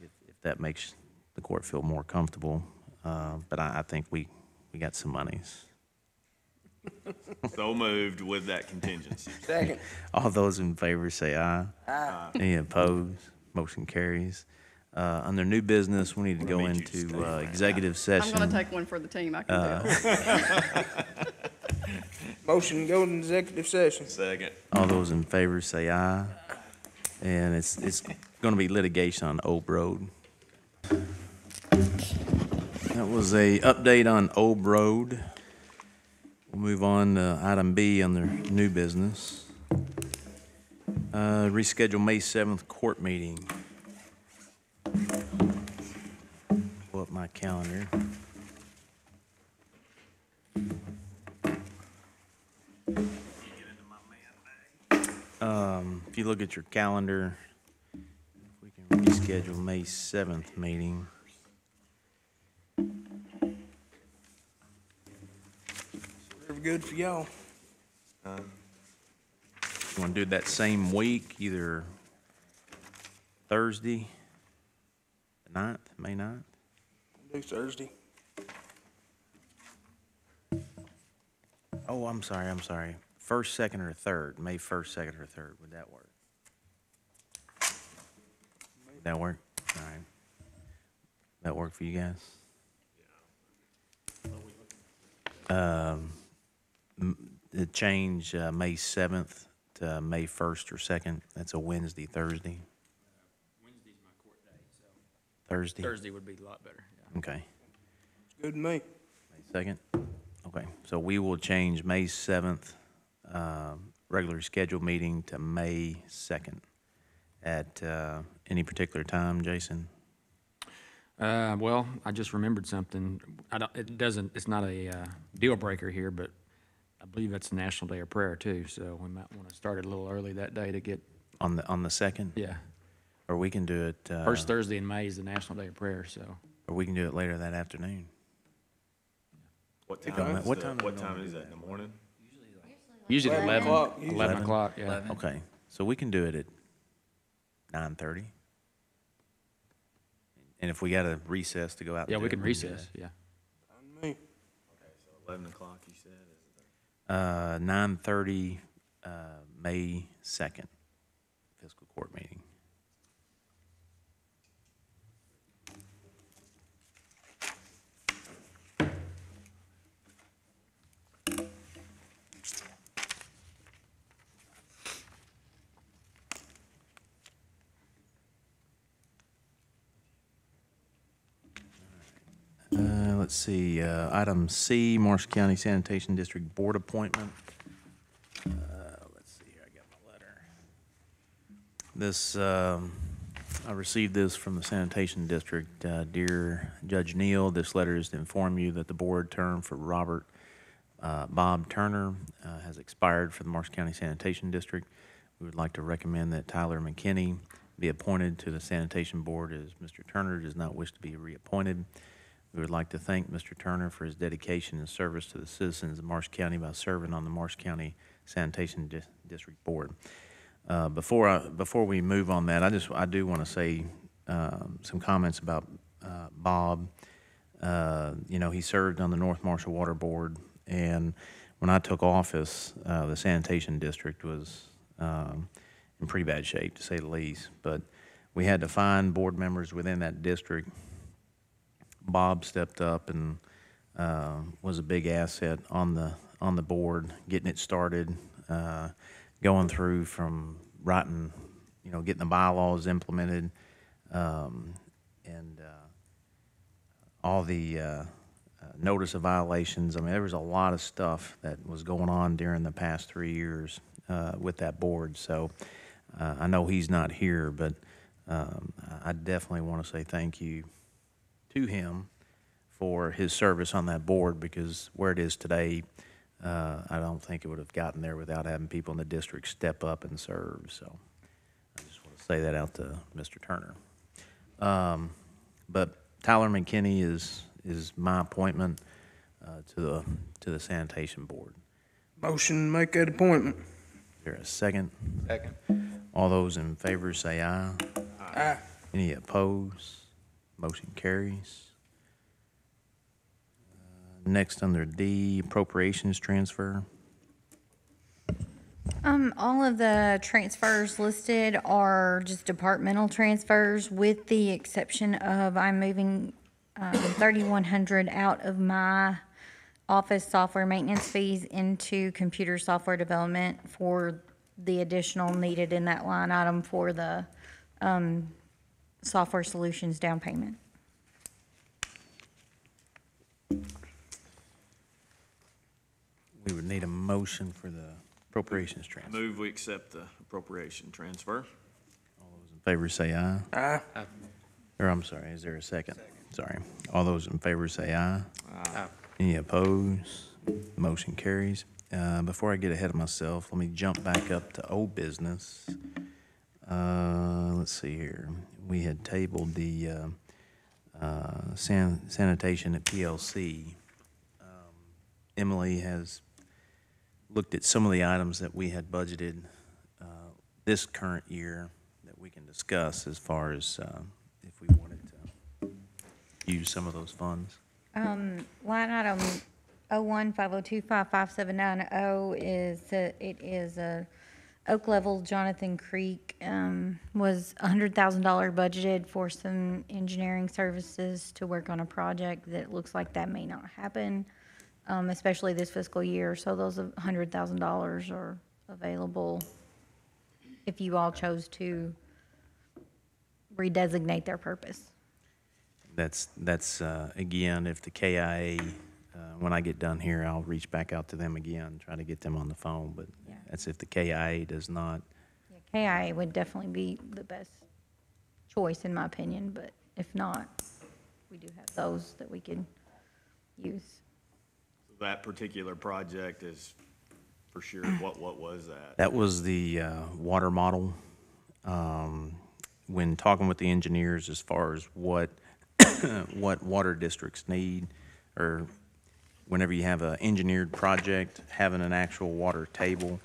if that makes the court feel more comfortable. But I think we got some monies. So moved with that contingency. Second. All those in favor say aye. Aye. Any opposed? Motion carries. Under new business, we need to go need you to into stay. executive I'm session. gonna take one for the team, I can tell. Motion to go into executive session. Second. All those in favor say aye. And it's going to be litigation on Old Road. That was a update on Old Road. We'll move on to item B under new business. Reschedule May 7th court meeting. Pull up my calendar. If you look at your calendar, we can reschedule May 7th meeting. Whatever good for y'all. You want to do that same week, either Thursday, the 9th, May 9th? Do Thursday. Oh, I'm sorry. First, second, or third, May 1st, second, or third, would that work? That work? All right. That work for you guys? The change, May 7th to May 1st or 2nd, that's a Wednesday, Thursday, Wednesday's my court day, so Thursday? Thursday would be a lot better. Yeah. Okay. It's good to me. May 2nd? Okay, so we will change May 7th, regular scheduled meeting to May 2nd. At any particular time, Jason? Well, I just remembered something. It's not a deal breaker here, but I believe it's National Day of Prayer too, so we might want to start it a little early that day to get, On the 2nd? yeah. Or we can do it, First Thursday in May is the National Day of Prayer, so. or we can do it later that afternoon. What Okay. time, What time do we what time normally is do that, in the morning? Usually 11 11 o'clock, usually. 11 o'clock, yeah. 11? Okay, so we can do it at 9:30. And if we got to recess to go out. Yeah, and we do can it, do recess, yeah. Me. Okay, so 11 o'clock, you said, is it? 9:30, May 2nd, fiscal court meeting. Let's see, item C, Marshall County Sanitation District Board appointment. Let's see here, I got my letter. This, I received this from the Sanitation District. Dear Judge Neal, this letter is to inform you that the board term for Bob Turner has expired for the Marshall County Sanitation District. We would like to recommend that Tyler McKinney be appointed to the Sanitation Board, as Mr. Turner does not wish to be reappointed. We would like to thank Mr. Turner for his dedication and service to the citizens of Marshall County by serving on the Marshall County Sanitation District Board. Before we move on that, I do want to say some comments about Bob. He served on the North Marshall Water Board, and when I took office, the Sanitation District was in pretty bad shape, to say the least. But we had to find board members within that district. Bob stepped up and was a big asset on the board, getting it started, going through from writing, getting the bylaws implemented, and all the notice of violations. I mean, there was a lot of stuff that was going on during the past 3 years with that board. So I know he's not here, but I definitely want to say thank you to him for his service on that board, because where it is today, I don't think it would have gotten there without having people in the district step up and serve. So I just want to say that out to Mr. Turner. But Tyler McKinney is my appointment to the Sanitation Board. Motion to make that appointment. Is there a second? Second. All those in favor say aye. Aye. Any opposed? Motion carries. Next, under D, appropriations transfer. All of the transfers listed are just departmental transfers, with the exception of I'm moving 3,100 out of my office software maintenance fees into computer software development for the additional needed in that line item for the software solutions down payment. We would need a motion for the Appropriations transfer. Move we accept the appropriation transfer. All those in favor say aye. Aye. Or I'm sorry, is there a second? Sorry. All those in favor say aye. Aye. Any opposed? Motion carries. Before I get ahead of myself, let me jump back up to old business. Let's see here. We had tabled the sanitation at PLC. Emily has looked at some of the items that we had budgeted this current year that we can discuss as far as if we wanted to use some of those funds. Line item 0150255790 is, it is Oak Level Jonathan Creek, was $100,000 budgeted for some engineering services to work on a project that looks like that may not happen, especially this fiscal year. So those $100,000 are available if you all chose to redesignate their purpose. That's again, if the KIA, when I get done here, I'll reach back out to them again, try to get them on the phone, but Yeah. that's if the KIA does not. Yeah, KIA would definitely be the best choice in my opinion, but if not, we do have those that we could use. That particular project is for sure, what was that? That was the water model. When talking with the engineers as far as what what water districts need, or whenever you have an engineered project, having an actual water table,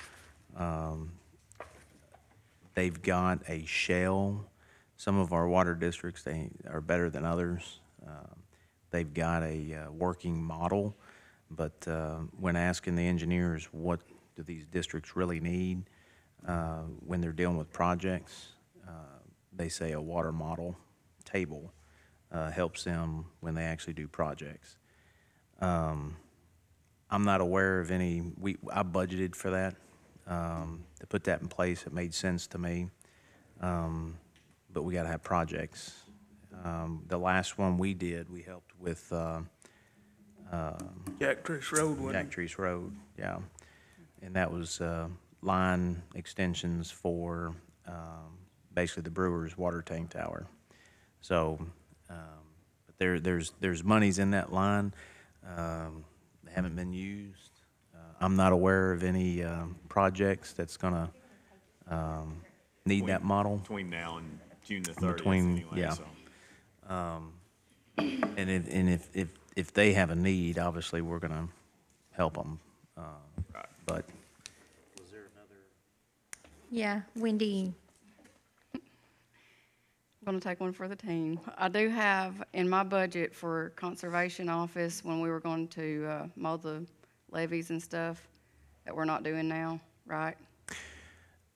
they've got a shell. Some of our water districts, they are better than others. They've got a working model, but when asking the engineers what do these districts really need when they're dealing with projects, they say a water model table helps them when they actually do projects. I'm not aware of any, I budgeted for that, to put that in place. It made sense to me. But we gotta have projects. The last one we did, we helped with, Jack Trish Road, wasn't Jack it? Trees Road, yeah. And that was, line extensions for, basically the Brewers water tank tower. So, but there's monies in that line. They haven't been used. I'm not aware of any projects that's gonna need that model. Between now and June the 30th Between, anyway, yeah. so. And if they have a need, obviously, we're gonna help them. Right. But Yeah, Wendy, I'm gonna take one for the team. I do have in my budget for conservation office, when we were going to mow the levees and stuff, that we're not doing now, right?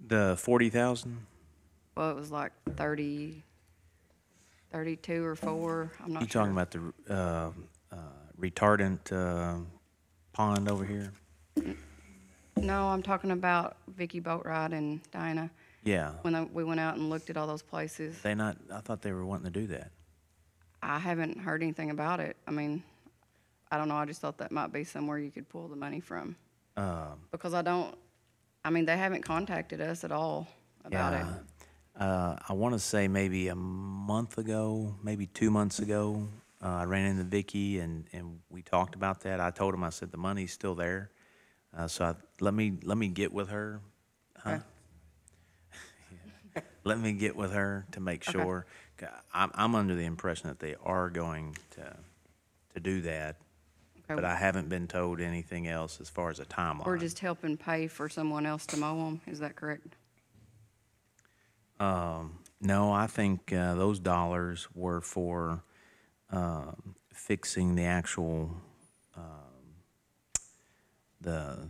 the 40,000, Well, it was like 32 or 4, I'm not you sure. talking about the retardant pond over here? No, I'm talking about Vicky Boatride and Dinah, Yeah. when we went out and looked at all those places. They not, I thought they were wanting to do that. I haven't heard anything about it. I mean, I don't know, I just thought that might be somewhere you could pull the money from. Because I mean, they haven't contacted us at all about it. I want to say maybe a month ago, maybe 2 months ago, I ran into Vicky and we talked about that. I told him, I said, the money's still there. Let me get with her. Huh? Let me get with her to make Okay. sure. I'm under the impression that they are going to do that, Okay. but I haven't been told anything else as far as a timeline. We're just helping pay for someone else to mow them, is that correct? No, I think those dollars were for fixing the actual the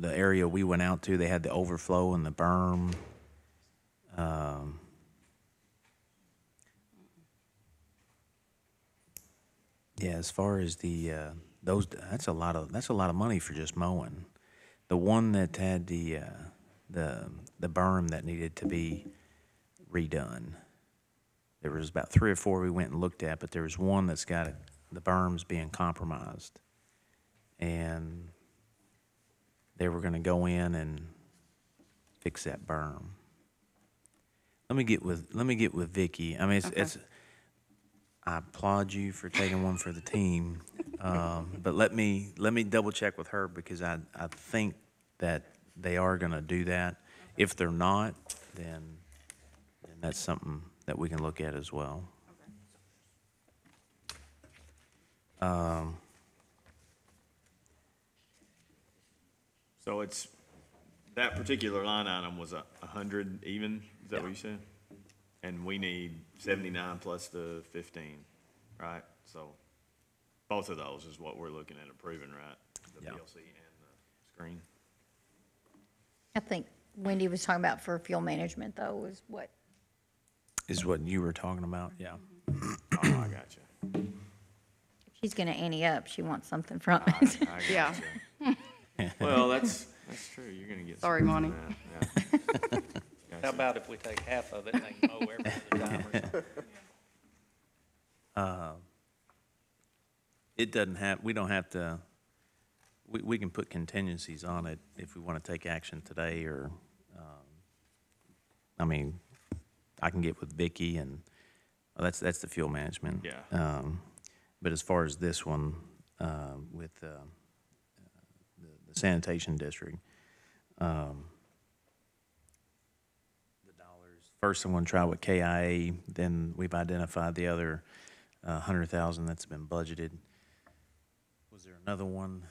area we went out to. They had the overflow and the berm. Yeah, as far as the that's a lot of money for just mowing. The one that had the berm that needed to be redone. There was about 3 or 4 we went and looked at, but there was one that's got the berms being compromised. And they were gonna go in and fix that berm. Let me get with Vicky. I mean, it's, I applaud you for taking one for the team. But let me double check with her because I think that they are gonna do that. If they're not, then that's something that we can look at as well. So it's, that particular line item was 100 even, is that what you said? And we need 79 plus the 15, right? So both of those is what we're looking at approving, right? The Yeah. PLC and the screen. I think Wendy was talking about for fuel management though, is what, Is what you were talking about, yeah. Oh, I got you. if she's gonna ante up, she wants something from I it. got Yeah. you. Well, that's true. You're gonna get. Sorry, something Monty. from that, yeah. How about if we take half of it and they can mow every other time or something? It doesn't have, we don't have to, we can put contingencies on it if we want to take action today or, I mean, I can get with Vicky and, well, that's the fuel management. Yeah. But as far as this one, with, the sanitation district, the dollars, first I'm going to try with KIA, then we've identified the other, 100,000 that's been budgeted. Was there another one,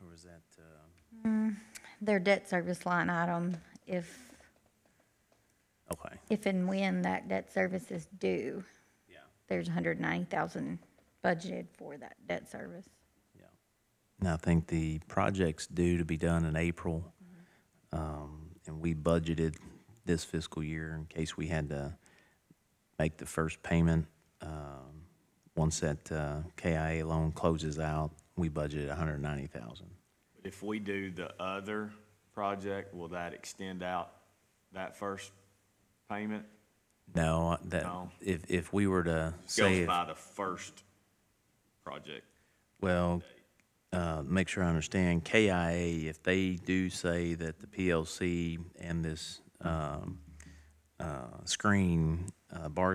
or was that, Their debt service line item, okay, if and when that debt service is due, yeah, there's 190,000 budgeted for that debt service. yeah. Now, I think the project's due to be done in April, and we budgeted this fiscal year in case we had to make the first payment. Once that, KIA loan closes out, we budgeted 190,000. If we do the other project, will that extend out that first payment? No, No. if we were to say, Goes by the first project. well, make sure I understand, KIA, if they do say that the PLC and this, bar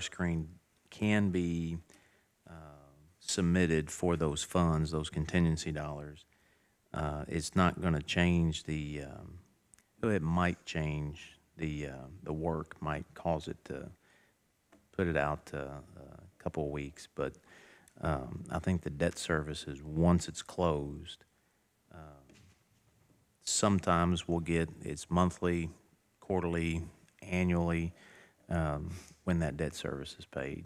screen can be, submitted for those funds, those contingency dollars, it's not gonna change the, it might change the work, might cause it to put it out a couple of weeks, but I think the debt service is, once it's closed, sometimes we'll get, it's monthly, quarterly, annually, when that debt service is paid.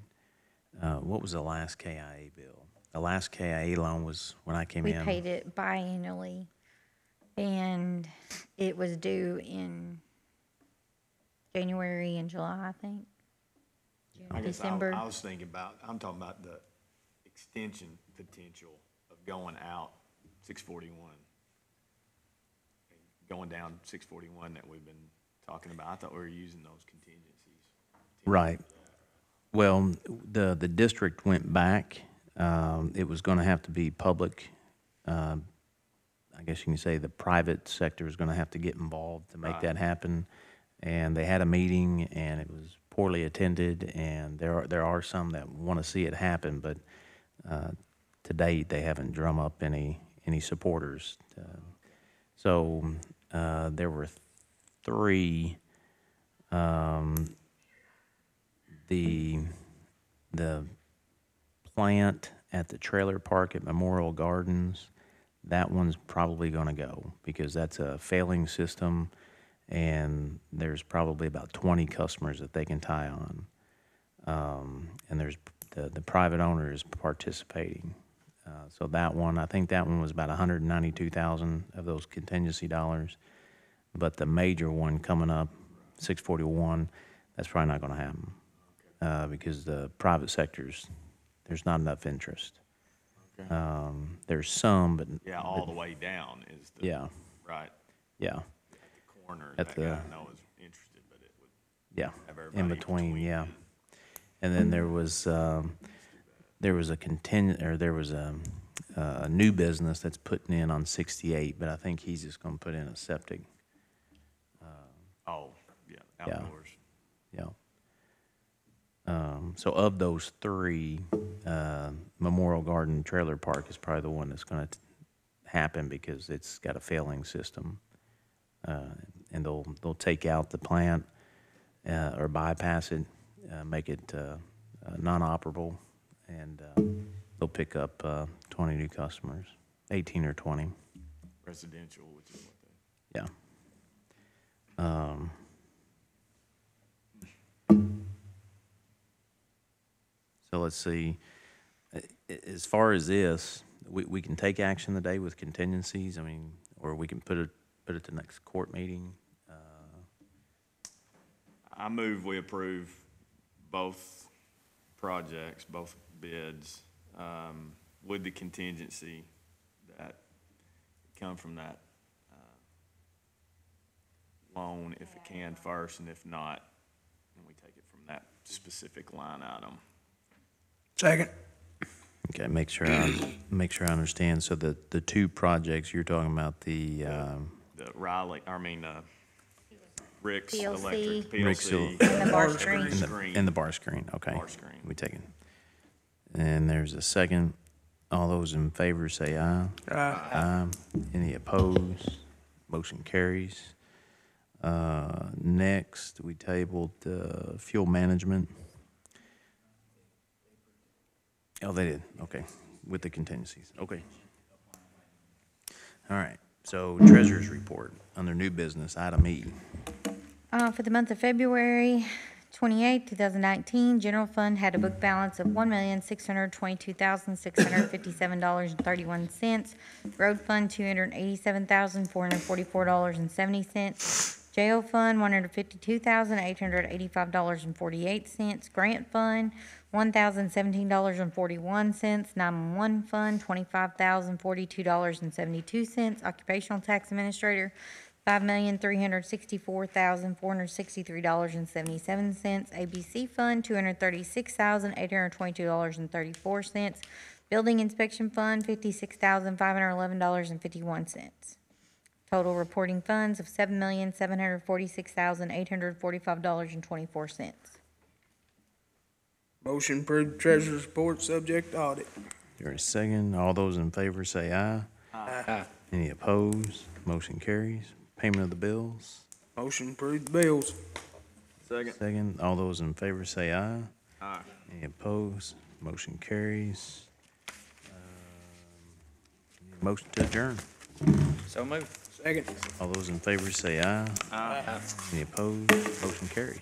What was the last KIA bill? The last KIA loan was when I came We in. paid it biannually, and it was due in January and July, I think. I guess December. I was thinking about, I'm talking about the extension potential of going out 641. Going down 641 that we've been talking about. I thought we were using those contingencies. Right. Well, the district went back. It was going to have to be public. I guess you can say the private sector is going to have to get involved to make Right. that happen. And they had a meeting, and it was poorly attended. And there are some that want to see it happen, but to date they haven't drum up any supporters. So there were three. The plant at the trailer park at Memorial Gardens, that one's probably going to go because that's a failing system, and there's probably about 20 customers that they can tie on. And there's the private owner is participating. So that one, I think that one was about 192,000 of those contingency dollars. But the major one coming up, 641, that's probably not going to happen. Because the private sector's, there's not enough interest. Okay. There's some, but. Yeah, all the way down is the. Yeah, Right. yeah, At the corner, At that the- guy I know is interested, but it would yeah, have in everybody between, yeah. And then there was a a new business that's putting in on 68, but I think he's just gonna put in a septic. Oh, yeah, Yeah. outdoors. Yeah. So of those three, Memorial Garden Trailer Park is probably the one that's gonna happen because it's got a failing system. And they'll take out the plant, or bypass it, make it, non-operable, and, they'll pick up, 20 new customers, 18 or 20, Residential, which is what they. yeah. So let's see, as far as this, we can take action today with contingencies, I mean, or we can put it to next court meeting. I move we approve both projects, both bids, with the contingency that come from that, loan if it can first, and if not, then we take it from that specific line item. Second. Okay, make sure I understand, so the two projects, you're talking about the, The Riley, Rick's PLC. Electric, Rick's PLC. And the bar and screen. the screen. and the bar screen, okay. Bar screen. We take it. And there's a second. All those in favor say aye. Aye. Any opposed? Motion carries. Next, we tabled fuel management. Oh, they did, okay, with the contingencies, okay. All right, so treasurer's report, under new business, item E. For the month of February 28, 2019, general fund had a book balance of $1,622,657.31. Road fund, $287,444.70. Jail fund, $152,885.48. Grant fund, $1,017.41. 911 fund, $25,042.72. Occupational tax administrator, $5,364,463.77. ABC fund, $236,822.34. Building inspection fund, $56,511.51. Total reporting funds of $7,746,845.24. Motion approved treasurer's report, subject to audit. There is a second. All those in favor say aye. Aye. Any opposed? Motion carries. Payment of the bills. Motion approved bills. Second. Second. All those in favor say aye. Aye. Any opposed? Motion carries. Motion to adjourn. So moved. Second. All those in favor say aye. Aye. Any opposed? Motion carries.